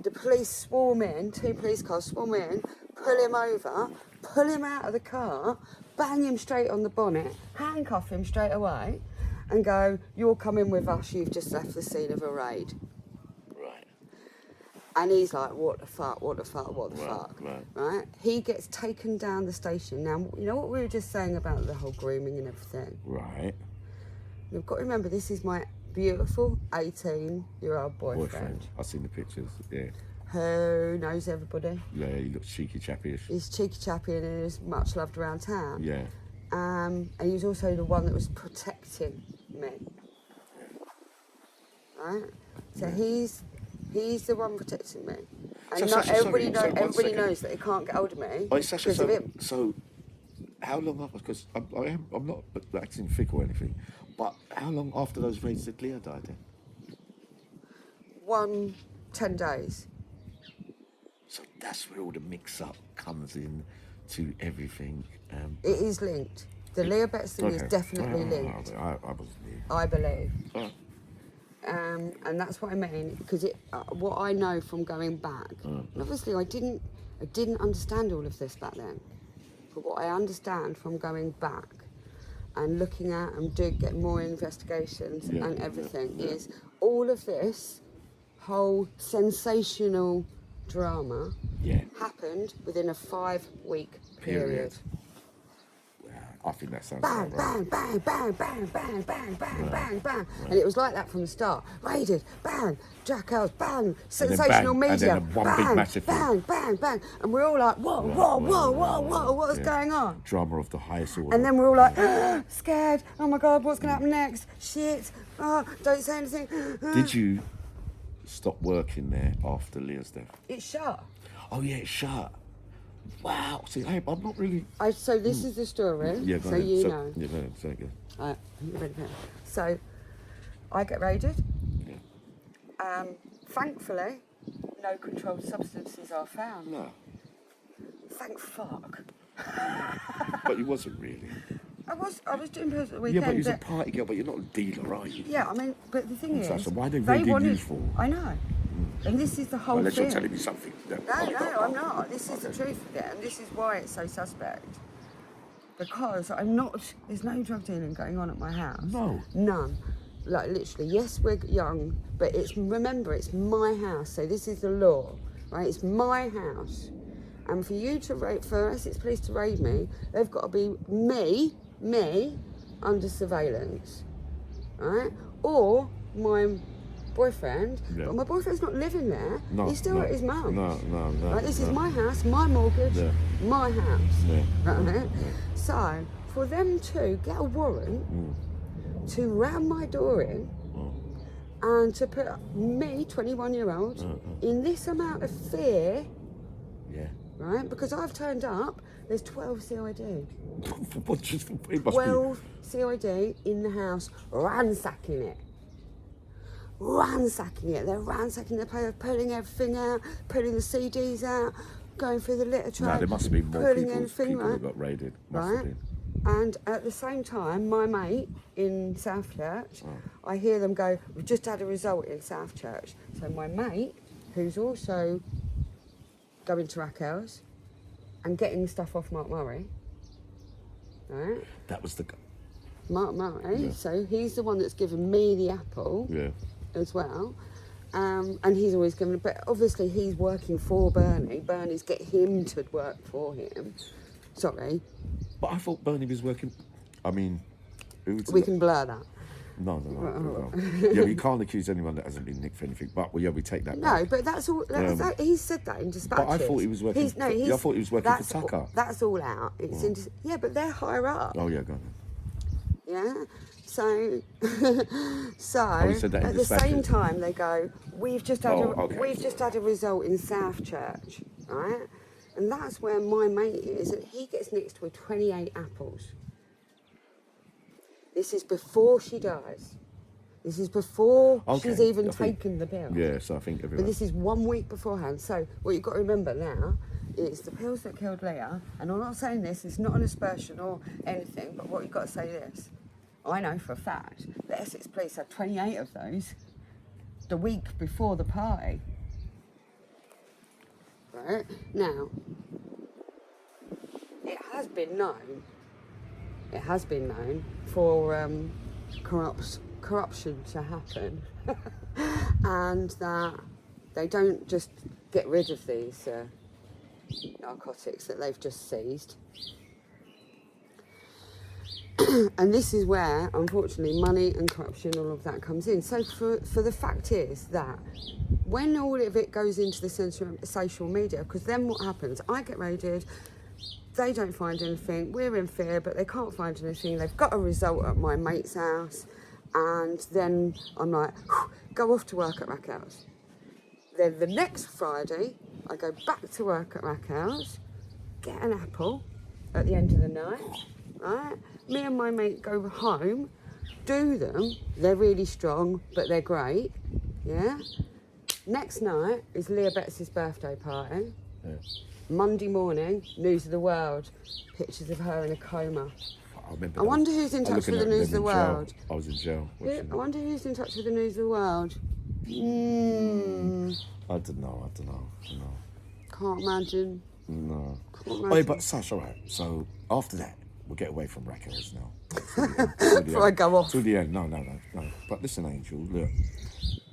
The police swarm in, 2 police cars swarm in, pull him over, pull him out of the car, bang him straight on the bonnet, handcuff him straight away, and go, "You're coming with us, you've just left the scene of a raid." Right. And he's like, what the fuck? Right? He gets taken down the station. Now, you know what we were just saying about the whole grooming and everything? Right. You've got to remember, this is my beautiful 18-year-old boyfriend. I've seen the pictures, yeah. Who knows everybody. Yeah, he looks cheeky chappy-ish. He's cheeky chappy and is much loved around town. Yeah. And he was also the one that was protecting me. Right? So he's the one protecting me. And everybody knows that he can't get hold of me because of him. So how long after, because I'm not acting thick or anything, but how long after those raids did Leah die then? 10 days. So that's where all the mix-up comes in to everything. It is linked. The Leah Betts thing is definitely No, linked. I wasn't here. I believe. Oh. And that's what I mean, because what I know from going back, and obviously I didn't understand all of this back then, but what I understand from going back and looking at and getting more investigations and everything is all of this whole sensational drama happened within a 5-week period. I think that sounds Bang, about right. bang, bang, bang, bang, bang, bang, bang, bang. And it was like that from the start. Raided, bang, Rackels, bang, sensational bang, media, and then one bang, big massive bang, bang, bang. And we're all like, whoa, what's going on? Drama of the highest order. And then we're all like, scared, oh my God, what's going to happen next? Shit, don't say anything. Did you stop working there after Leah's death? It shut. Oh yeah, it shut. Wow. See, I'm not really... So this is the story, Yeah, go so ahead. you know. Yeah, go ahead. Say it again. So I get raided. Yeah. Thankfully, no controlled substances are found. No. Thank fuck. But you wasn't really. I was doing pills at the weekend. Yeah, but you're a party girl, but you're not a dealer, are you? Yeah, I mean, but the thing is... So why they raided you for? I know. And this is the whole Unless thing. you're telling me something. No, I'm not. This is the truth of it, and this is why it's so suspect. Because I'm not... There's no drug dealing going on at my house. No. None. Like, literally, yes, we're young, but remember, it's my house, so this is the law, right? It's my house. And for you to raid, for Essex Police to raid me, they've got to be me, under surveillance, right? Or my boyfriend, but my boyfriend's not living there. He's still at his mum. No. Right? This is my house, my mortgage, my house. Yeah. Right? So for them to get a warrant to ram my door in and to put me, 21-year-old, in this amount of fear, right? Because I've turned up, there's 12 CID. 12 CID in the house, ransacking it. They're ransacking the place, pulling everything out, pulling the CDs out, going through the litter tray. No, there must have been more people right? that got raided. Right? And at the same time, my mate in South Church, I hear them go, we've just had a result in South Church. So my mate, who's also going to Rackels and getting stuff off Mark Murray, right? That was the... Mark Murray, so he's the one that's given me the apple. Yeah. As well, and he's always given. But obviously, he's working for Bernie. Bernie's get him to work for him. Sorry, but I thought Bernie was working. I mean, we can blur that. No. Yeah, you can't accuse anyone that hasn't been nicked for anything. But we take that. No, back. But that's all. He said that in dispatches. But I thought he was working. I thought he was working for SACHA. That's all out. It's but they're higher up. Oh yeah, go on. Yeah. So at the same time they go, we've just had a result in South Church, right? And that's where my mate is, and he gets next with 28 apples. This is before she dies. This is before she's even taken the pill. Yeah, so I think everyone... But this is 1 week beforehand. So what you've got to remember now is the pills that killed Leah, and I'm not saying this, it's not an aspersion or anything, but what you've got to say this. I know for a fact that Essex Police had 28 of those the week before the party. Right? Now, it has been known for corruption to happen and that they don't just get rid of these narcotics that they've just seized. And this is where, unfortunately, money and corruption, all of that comes in. So for the fact is that when all of it goes into the social media, because then what happens? I get raided, they don't find anything, we're in fear, but they can't find anything. They've got a result at my mate's house, and then I'm like, go off to work at Rackels. Then the next Friday, I go back to work at Rackels, get an apple at the end of the night, right? Me and my mate go home, do them, they're really strong, but they're great, yeah? Next night is Leah Betts' birthday party. Yeah. Monday morning, news of the world, pictures of her in a coma. I remember. I wonder who's in I was touch with the looking at News of the them in jail. World. I was in jail. I watching. wonder who's in touch with the News of the World. I don't know. Can't imagine. No. Can't Oh, imagine. but Sash, all right. So after that, we'll get away from Rackels now. Before I go off. To the end. No. But listen, Angel, look.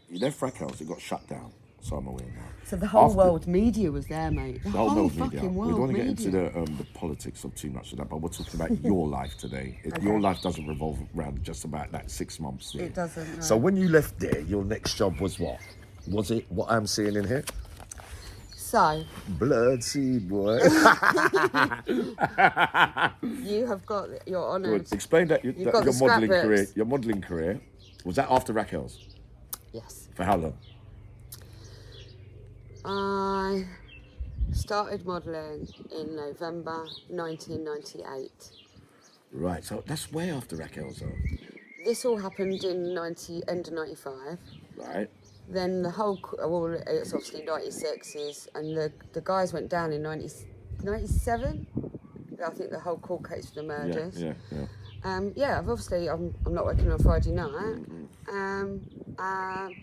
You left Rackels, it got shut down. So I'm aware now. So the whole world media was there, mate. The whole world fucking media. world We don't want to get media. into the politics of too much of that, but we're talking about your life today. Okay. Your life doesn't revolve around just about that 6 months there. It doesn't, no. So when you left there, your next job was what? Was it what I'm seeing in here? So, Blood seed, boy. you have got, you're honoured. Explain that, You've got the scrapbooks. Your modelling career, was that after Rackels? Yes. For how long? I started modelling in November 1998. Right, so that's way after Rackels, though. This all happened in end of 95. Right. Then the whole, well, it's obviously 96, and the guys went down in 97. I think the whole court case for the murders. Yeah. Yeah, I've obviously, I'm not working on Friday night,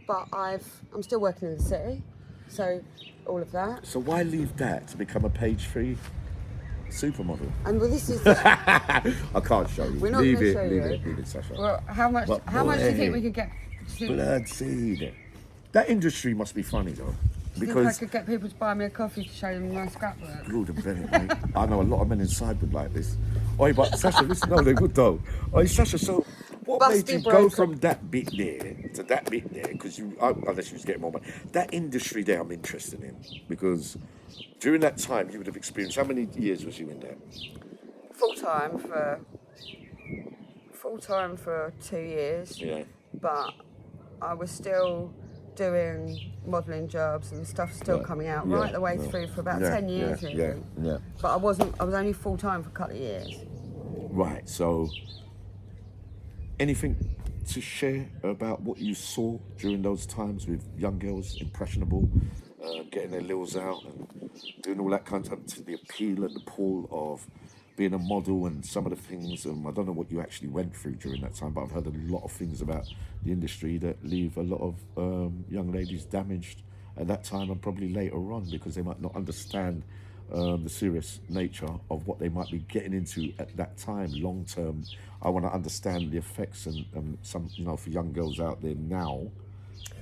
but I'm still working in the city, so all of that. So why leave that to become a page 3 supermodel? And well, this is. I can't show you. We're not going to show you. Leave it, Sasha. Well, how much do you think we could get? Blood seed. That industry must be funny though, Because I because could get people to buy me a coffee to show them my scrapbook. Lord and Bennett, mate. I know a lot of men inside would like this. Oi, but Sasha, listen, no, they're good though. Oi, Sasha, so what made you go from that bit there to that bit there? Because unless you was getting more money, that industry there, I'm interested in because during that time you would have experienced. How many years was you in there? Full time for 2 years. Yeah. But I was still doing modelling jobs and stuff still coming out right the way through for about 10 years really. Yeah. But I was only full time for a couple of years. Right, so anything to share about what you saw during those times with young girls, impressionable, getting their lils out and doing all that kind of stuff, to the appeal and the pull of being a model and some of the things. I don't know what you actually went through during that time, but I've heard a lot of things about the industry that leave a lot of young ladies damaged at that time and probably later on because they might not understand the serious nature of what they might be getting into at that time. Long term, I want to understand the effects and some, for young girls out there now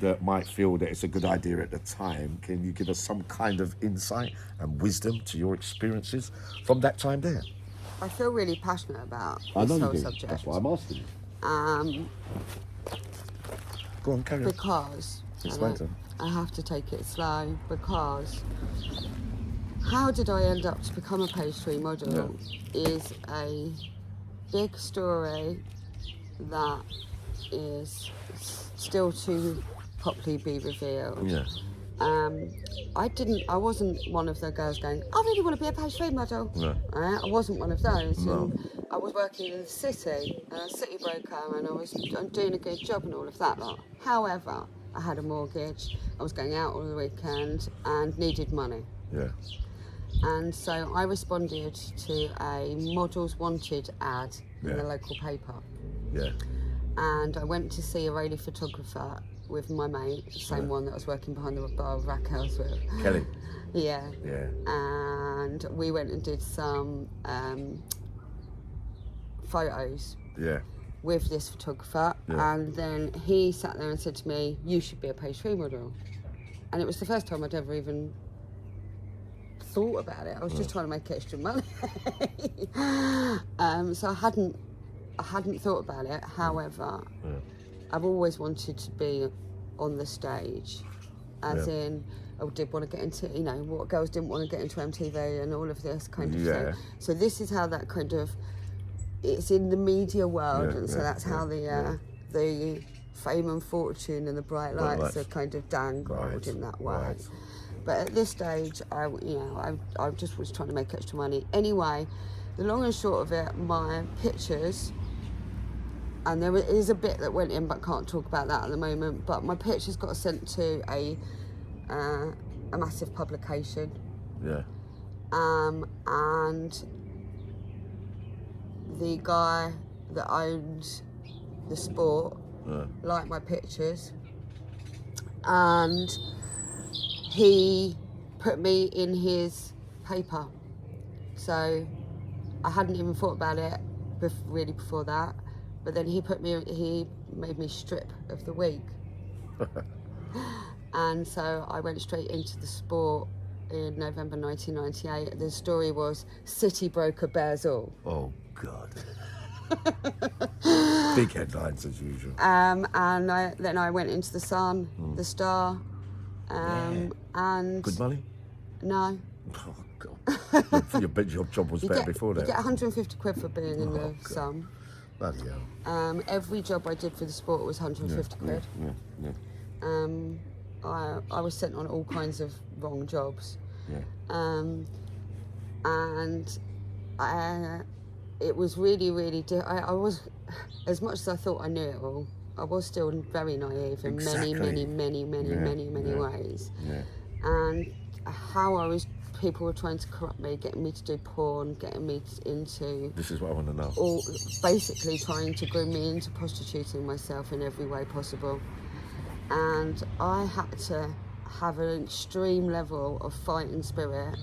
that might feel that it's a good idea at the time. Can you give us some kind of insight and wisdom to your experiences from that time there? I feel really passionate about I know this you whole do. subject. That's why I'm asking you. Go on, carry on. Because Explain to them. I have to take it slow because how did I end up to become a page 3 model is a big story that is still to properly be revealed. Yeah. I wasn't one of the girls going, I really want to be a page 3 model. No. I wasn't one of those. No. And I was working in the city, a city broker, and I was doing a good job and all of that lot. However, I had a mortgage, I was going out all the weekend and needed money. Yeah. And so I responded to a Models Wanted ad in the local paper. Yeah. And I went to see a Rayleigh photographer with my mate, the same one that I was working behind the bar of Rackels with. Kelly. Yeah. Yeah. And we went and did some photos Yeah. with this photographer, and then he sat there and said to me, you should be a page 3 model. And it was the first time I'd ever even thought about it. I was just trying to make extra money. So I hadn't thought about it. However, I've always wanted to be on the stage, as in I did want to get into, what girls didn't want to get into MTV and all of this kind of thing. So this is how that kind of, it's in the media world, and so that's how the fame and fortune and the bright lights are kind of dangled in that way. Right. But at this stage, I just was trying to make extra money. Anyway, the long and short of it, my pictures, and there is a bit that went in, but can't talk about that at the moment. But my pictures got sent to a massive publication. Yeah. And the guy that owns the sport Yeah. liked my pictures, and he put me in his paper. So I hadn't even thought about it really before that, but then he made me strip of the week. And so I went straight into the sport in November 1998. The story was City Broker Bears All. Oh, God. Big headlines as usual. And then I went into the Sun, the Star, and... Good money? No. Oh, God. Your job was better before that. You get 150 quid for being in the God. Sun. Bloody hell. Every job I did for the sport was 150 quid. Yeah. I was sent on all kinds of wrong jobs. Yeah. And it was really, really... I was, as much as I thought I knew it all, I was still very naive in many ways. Yeah. And how people were trying to corrupt me, getting me to do porn, getting me into... This is what I want to know. Or basically trying to groom me into prostituting myself in every way possible. And I had to have an extreme level of fighting spirit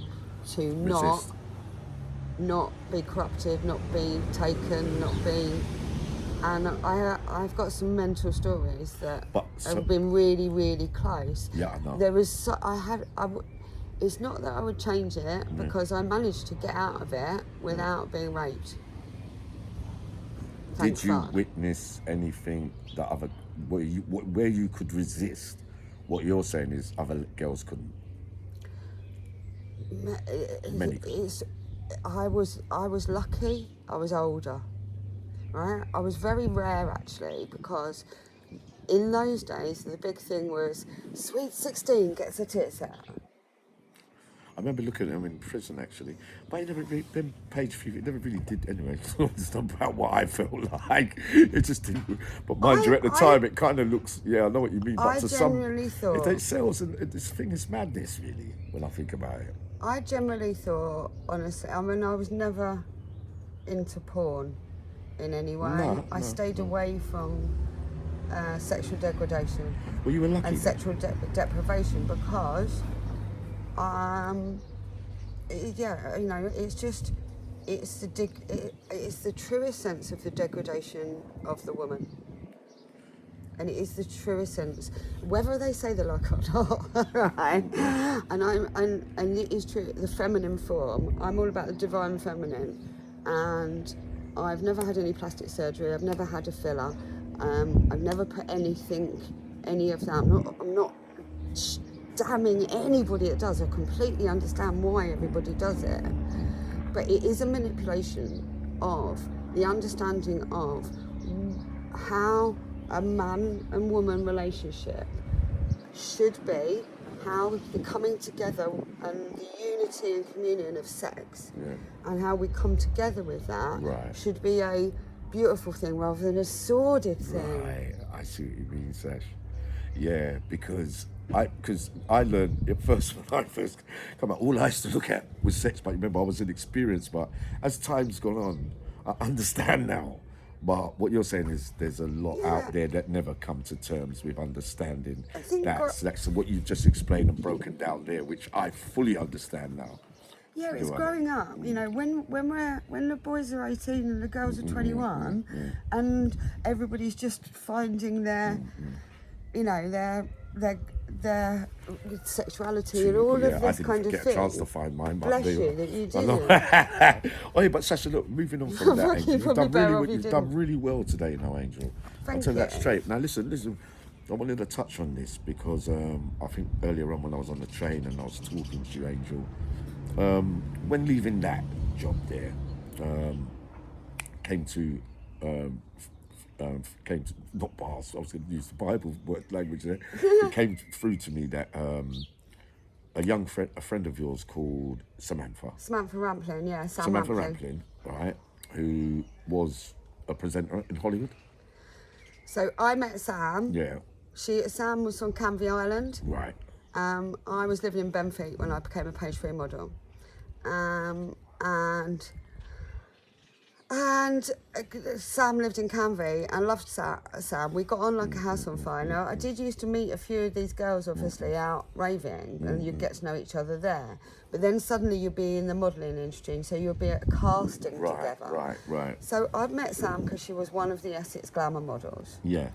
to not be corrupted, not be taken, not be... And I've got some mental stories that have been really, really close. Yeah, I know. There was... it's not that I would change it, because I managed to get out of it without being raped. Did you witness anything that where you could resist? What you're saying is other girls couldn't. Many couldn't. I was lucky. I was older, right? I was very rare actually, because in those days the big thing was sweet 16 gets her tits out. I remember looking at them in prison actually, but it never really, them page few, it never really did anyway. It's not about what I felt like. It just didn't. But mind you, at the time, it kind of looks. Yeah, I know what you mean. But I to generally some, thought it sells, and this thing is madness, really. When I think about it, I generally thought, honestly, I mean, I was never into porn in any way. I stayed away from sexual degradation. Well, you were lucky. And sexual deprivation because. It's the truest sense of the degradation of the woman, and it is the truest sense, whether they say they like it or not, right? And it is true. The feminine form. I'm all about the divine feminine, and I've never had any plastic surgery. I've never had a filler. I've never put any of that. I'm not damning anybody that does. I completely understand why everybody does it, but it is a manipulation of the understanding of how a man and woman relationship should be, how the coming together and the unity and communion of sex, and how we come together with that should be a beautiful thing rather than a sordid thing. Right, I see what you mean, Sash. Yeah, because I learned at first, when I first come out, all I used to look at was sex, but remember I was inexperienced, but as time's gone on, I understand now. But what you're saying is there's a lot out there that never come to terms with understanding. That's what you've just explained and broken down there, which I fully understand now. Yeah, it's growing up. You know, when the boys are 18 and the girls are 21, and everybody's just finding their, you know, their sexuality and all of this kind of thing. I didn't get a chance to find mine, but bless you that you did. Oh yeah, but Sasha, look, moving on from that, Angel, you've done really well today now, Angel. I'll tell you that straight. Now listen, I wanted to touch on this because I think earlier on when I was on the train and I was talking to you, Angel, when leaving that job there, came to not bars. I was going to use the Bible word language there. It came through to me that a friend of yours called Samantha Ramplin, yeah, Samantha Ramplin, right, who was a presenter in Hollywood. So I met Sam. Yeah. Sam was from Canvey Island. Right. I was living in Benfleet when I became a page 3 model, and And Sam lived in Canvey and loved Sam. We got on like a house on fire. Now, I did used to meet a few of these girls, obviously, out raving, and you'd get to know each other there. But then suddenly you'd be in the modelling industry, and so you'd be at a casting together. Right. So I'd met Sam because she was one of the Essex glamour models. Yeah.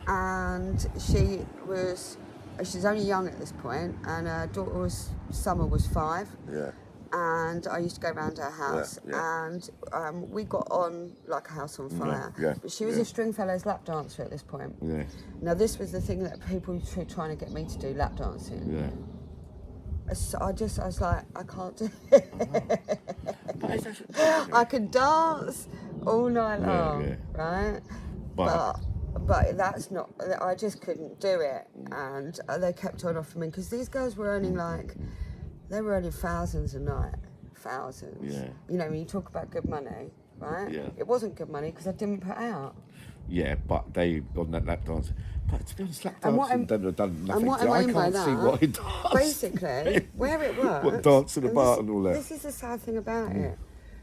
And she's only young at this point, and her daughter Summer was 5. Yeah. And I used to go around her house, and we got on like a house on fire. Yeah. But she was a Stringfellows lap dancer at this point. Yeah. Now this was the thing that people were trying to get me to do, lap dancing. Yeah. So I was like, I can't do it. I can dance all night long, right? But that's not. I just couldn't do it, and they kept on offering me because these girls were earning they were earning thousands a night, thousands. Yeah. You know, when you talk about good money, right? Yeah. It wasn't good money because I didn't put out. Yeah, but they on that lap dance. But to be honest, lap And dancing they've done nothing. And what I mean by can't see that, what it does. basically, where it works. What dancing about and all that. This is the sad thing about it.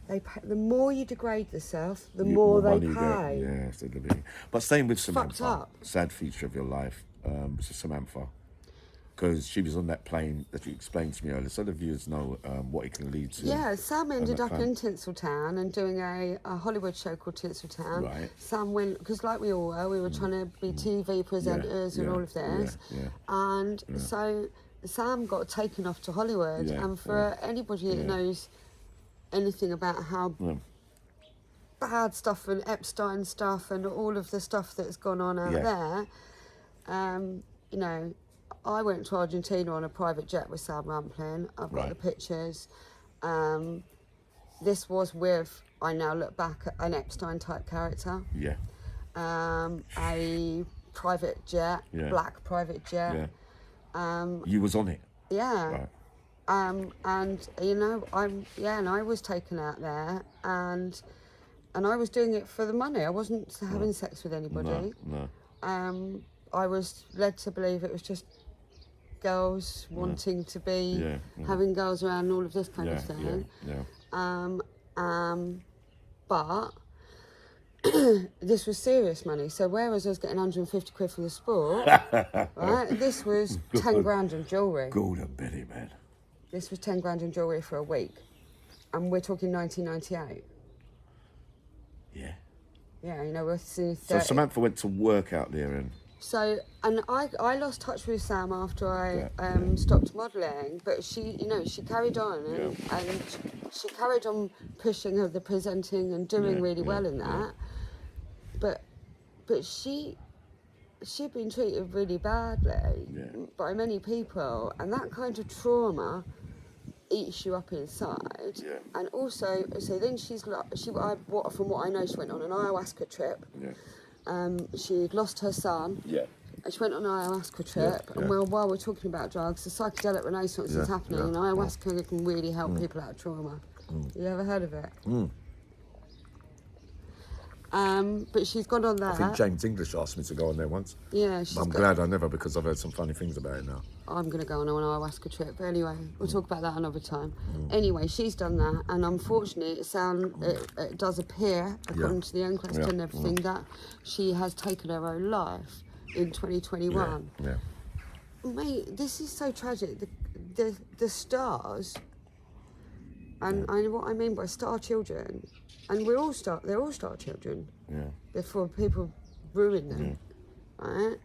They pay, the more you degrade yourself, the more they money pay. Yeah, it's the living. But same with Fucked Samantha. up. Sad feature of your life, Samantha. Because she was on that plane that you explained to me earlier, so the viewers know what it can lead to. Yeah, Sam ended up plane. in Tinseltown and doing a Hollywood show called Tinseltown. Right. Sam went, because like we all were, we were trying to be TV presenters and all of this. And so Sam got taken off to Hollywood. And for anybody that knows anything about how bad stuff and Epstein stuff and all of the stuff that's gone on out there, you know, I went to Argentina on a private jet with Sam Rampling. I've got the pictures. This was with, I now look back at an Epstein type character. Yeah. A private jet, black private jet. Yeah. You was on it. Yeah. Right. And you know, and I was taken out there, and I was doing it for the money. I wasn't having sex with anybody. No. I was led to believe it was just girls wanting to be having girls around and all of this kind of thing. But this was serious money. So whereas I was getting 150 quid for the sport, right? This was 10 grand in jewellery. Golden Betty, man. This was 10 grand in jewellery for a week. And we're talking 1998. Yeah. Yeah, you know, we're seeing 30. So Samantha went to work out there and... So, and I lost touch with Sam after I stopped modelling, but she, you know, she carried on and she carried on pushing the presenting and doing really well in that. But she'd been treated really badly by many people, and that kind of trauma eats you up inside. And also, so then from what I know, she went on an ayahuasca trip. She'd lost her son. She went on an ayahuasca trip, and while we're talking about drugs, the psychedelic renaissance is happening, and ayahuasca can really help people out of trauma. You ever heard of it? But she's gone on that. I think James English asked me to go on there once. Yeah, I'm glad I never, because I've heard some funny things about it now. I'm going to go on an ayahuasca trip, but anyway, we'll talk about that another time. Anyway, she's done that, and unfortunately, it does appear, according to the inquest and everything, that she has taken her own life in 2021. Mate, this is so tragic. The stars, and what I mean by star children, and they're all star children. Before people ruin them, right?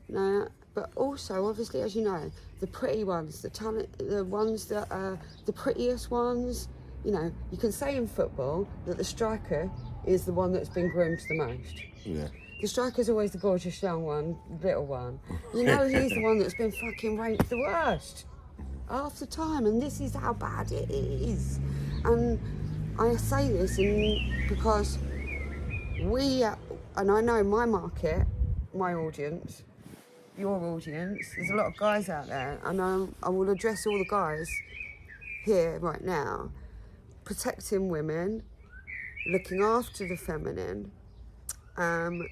Now, but also, obviously, as you know, the pretty ones, the ones that are the prettiest ones. You know, you can say in football that the striker is the one that's been groomed the most. The striker's always the gorgeous young one, little one. You know, he's the one that's been fucking ranked the worst half the time, and this is how bad it is. And I say this because and I know my market, my audience, your audience, there's a lot of guys out there, and I will address all the guys here right now, protecting women, looking after the feminine, and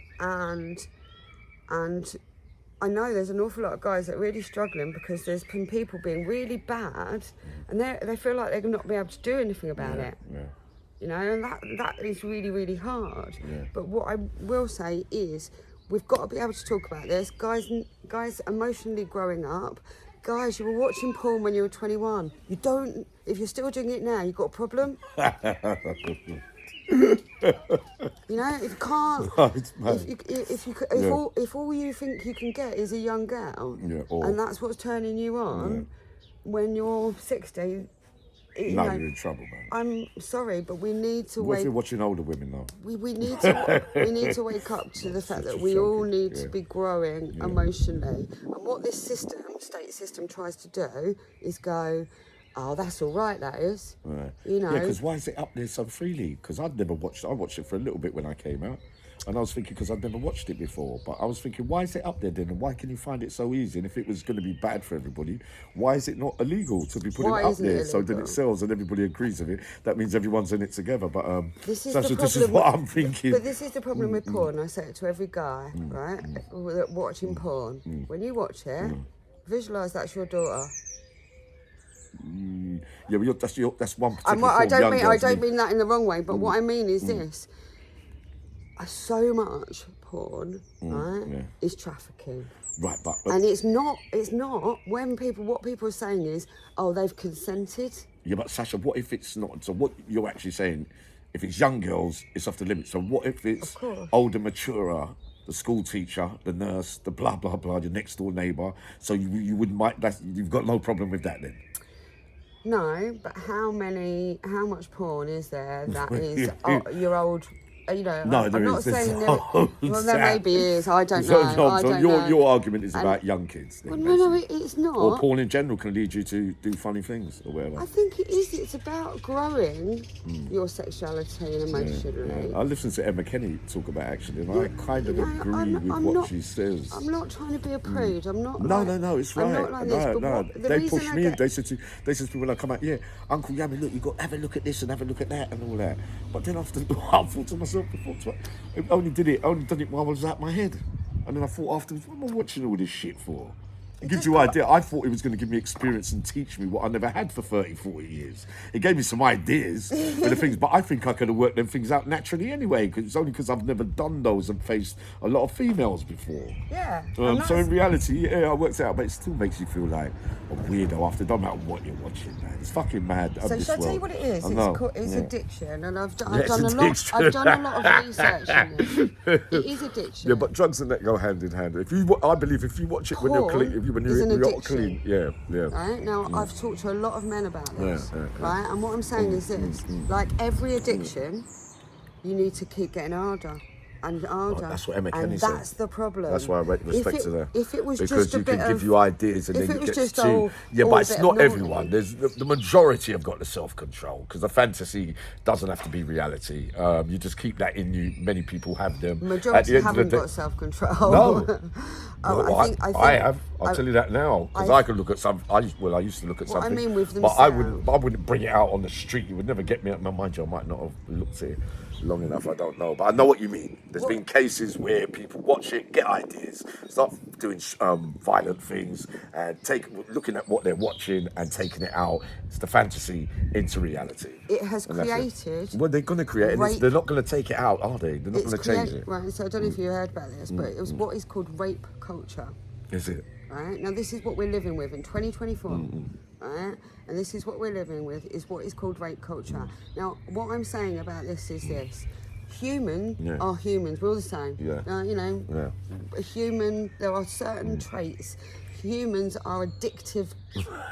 I know there's an awful lot of guys that are really struggling because there's been people being really bad, and they feel like they're not be able to do anything about it. you know, and that is really, really hard. Yeah. But what I will say is, we've got to be able to talk about this. Guys emotionally growing up, guys, you were watching porn when you were 21. You don't, if you're still doing it now, you've got a problem. You know, if you can't, if all you think you can get is a young girl, and that's what's turning you on, when you're 60, you're in trouble, man. I'm sorry, but we need to What if you're watching older women though? We need to wake up to the fact that we all need to be growing emotionally. And what this state system tries to do is go, oh, that's all right, that is. Right. You know. Yeah, because why is it up there so freely? Because I watched it for a little bit when I came out. And I was thinking, because I'd never watched it before, but I was thinking, why is it up there then? And why can you find it so easy? And if it was going to be bad for everybody, why is it not illegal to be putting it up there so that it sells and everybody agrees with it? That means everyone's in it together. But this is what I'm thinking. But this is the problem with porn. I say it to every guy, right? Watching porn. When you watch it, visualise that's your daughter. Yeah, but that's one particular I don't mean that in the wrong way, but what I mean is this. So much porn, right, is trafficking. Right, but and it's not when what people are saying is, oh, they've consented. Yeah, but Sasha, what if it's not? So what you're actually saying, if it's young girls, it's off the limit. So what if it's older, maturer, the school teacher, the nurse, the blah blah blah, your next door neighbour? So you wouldn't mind that? You've got no problem with that then? No, but how much porn is there that is your old? You know, I'm not saying well, there maybe is. I don't know. So your argument is about young kids. Then, no, it's not. Or porn in general can lead you to do funny things or whatever. I think it is. It's about growing your sexuality and emotionally. Yeah. I listened to Emma Kenny talk about actually, and I kind of agree with what she says. I'm not trying to be a prude. I'm not. No, it's right. I'm not like this, no. They pushed me. They said to me when I come out, Uncle Yammy, look, you got have a look at this and have a look at that and all that. But then after, I thought to myself, it only done it while I was out my head. And then I thought afterwards, what am I watching all this shit for? It gives you an idea. I thought it was going to give me experience and teach me what I never had for 30, 40 years. It gave me some ideas for the things, but I think I could have worked them things out naturally anyway, because it's only because I've never done those and faced a lot of females before. Yeah. So in reality, I worked it out, but it still makes you feel like a weirdo after. It don't matter what you're watching, man. It's fucking mad. So shall I tell you what it is? It's addiction, and I've done a lot of research on it. It is addiction. Yeah, but drugs and that go hand in hand. I believe if you watch it when you're clean, when you're not clean, yeah. Right now, I've talked to a lot of men about this, right? And what I'm saying is this: like every addiction, you need to keep getting harder and harder. That's what Emma Kenny said. And that's the problem. That's why I respect her. If it was because just a you bit can give you ideas and then you get to. Yeah, but it's not everyone. There's the majority have got the self-control because the fantasy doesn't have to be reality. You just keep that in you. Many people have them. Majority haven't got self-control. No. I have. I'll tell you that now because I could look at some. I used to look at something. I mean, with them. But I wouldn't bring it out on the street. You would never get me out. Mind you, I might not have looked at it long enough. I don't know, but I know what you mean. There's been cases where people watch it, get ideas, start doing violent things, and looking at what they're watching and taking it out. It's the fantasy into reality. It has created. Well, they're going to create it. They're not going to take it out, are they? They're not going to change it. Right. So I don't know if you heard about this, but it was what is called rape culture. Is it? Right. Now this is what we're living with in 2024. Right. And this is what we're living with is what is called rape culture. Now, what I'm saying about this is this. Humans are humans. We're all the same. A human, there are certain traits. Humans are addictive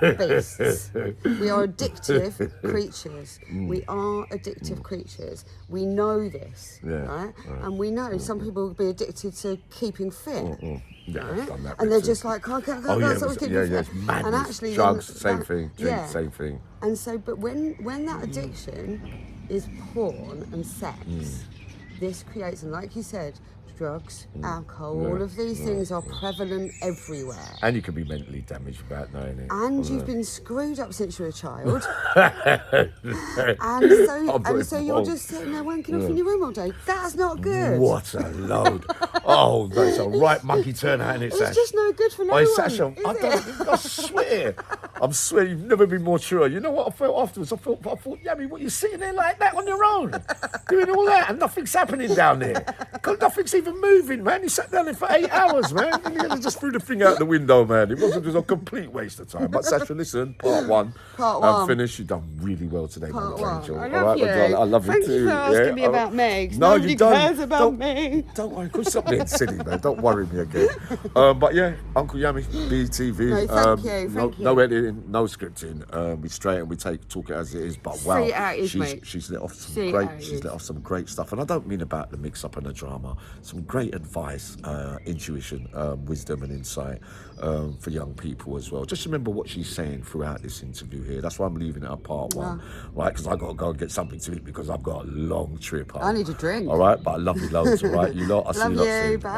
beasts. We are addictive creatures. We are addictive creatures. We know this, right? And we know some people will be addicted to keeping fit. Yeah, right? I've done that. And they're just like, can't keep fit. Madness. And actually, drugs, same thing. Drink, same thing. And so, but when that addiction is porn and sex, this creates, and like you said, drugs, alcohol, all of these things are prevalent everywhere. And you can be mentally damaged without knowing it. And you've been screwed up since you were a child. and so you're just sitting there wanking off in your room all day. That's not good. What a load. Oh, that's a right monkey turn out in it, Sash. It's just no good for no one. Sasha, I swear. I'm swearing you've never been more true. You know what I felt afterwards? I thought, Yammy, what, you sitting there like that on your own, doing all that, and nothing's happening down there. Nothing's even moving, man. You sat down there for 8 hours, man. And you just threw the thing out the window, man. It wasn't just a complete waste of time. But SACHA, listen, part one. Finished. You've done really well today, Part my one. angel. I All love you. I love Thank you too. you for asking me about me. No, Nobody you don't. cares about me. Don't worry. Stop being silly, man. Don't worry me again. But yeah, Uncle Yammy, BTV. No, thank you. No editing, no scripting. We straight and we talk it as it is. But wow, she's let off some great stuff, and I don't mean about the mix up and the drama. Some great advice, intuition, wisdom, and insight for young people as well. Just remember what she's saying throughout this interview here. That's why I'm leaving it at part one, right? Because I got to go and get something to eat because I've got a long trip home. I need a drink. All right, but I love you loads. All right, you lot. I'll see you lot soon. Bye.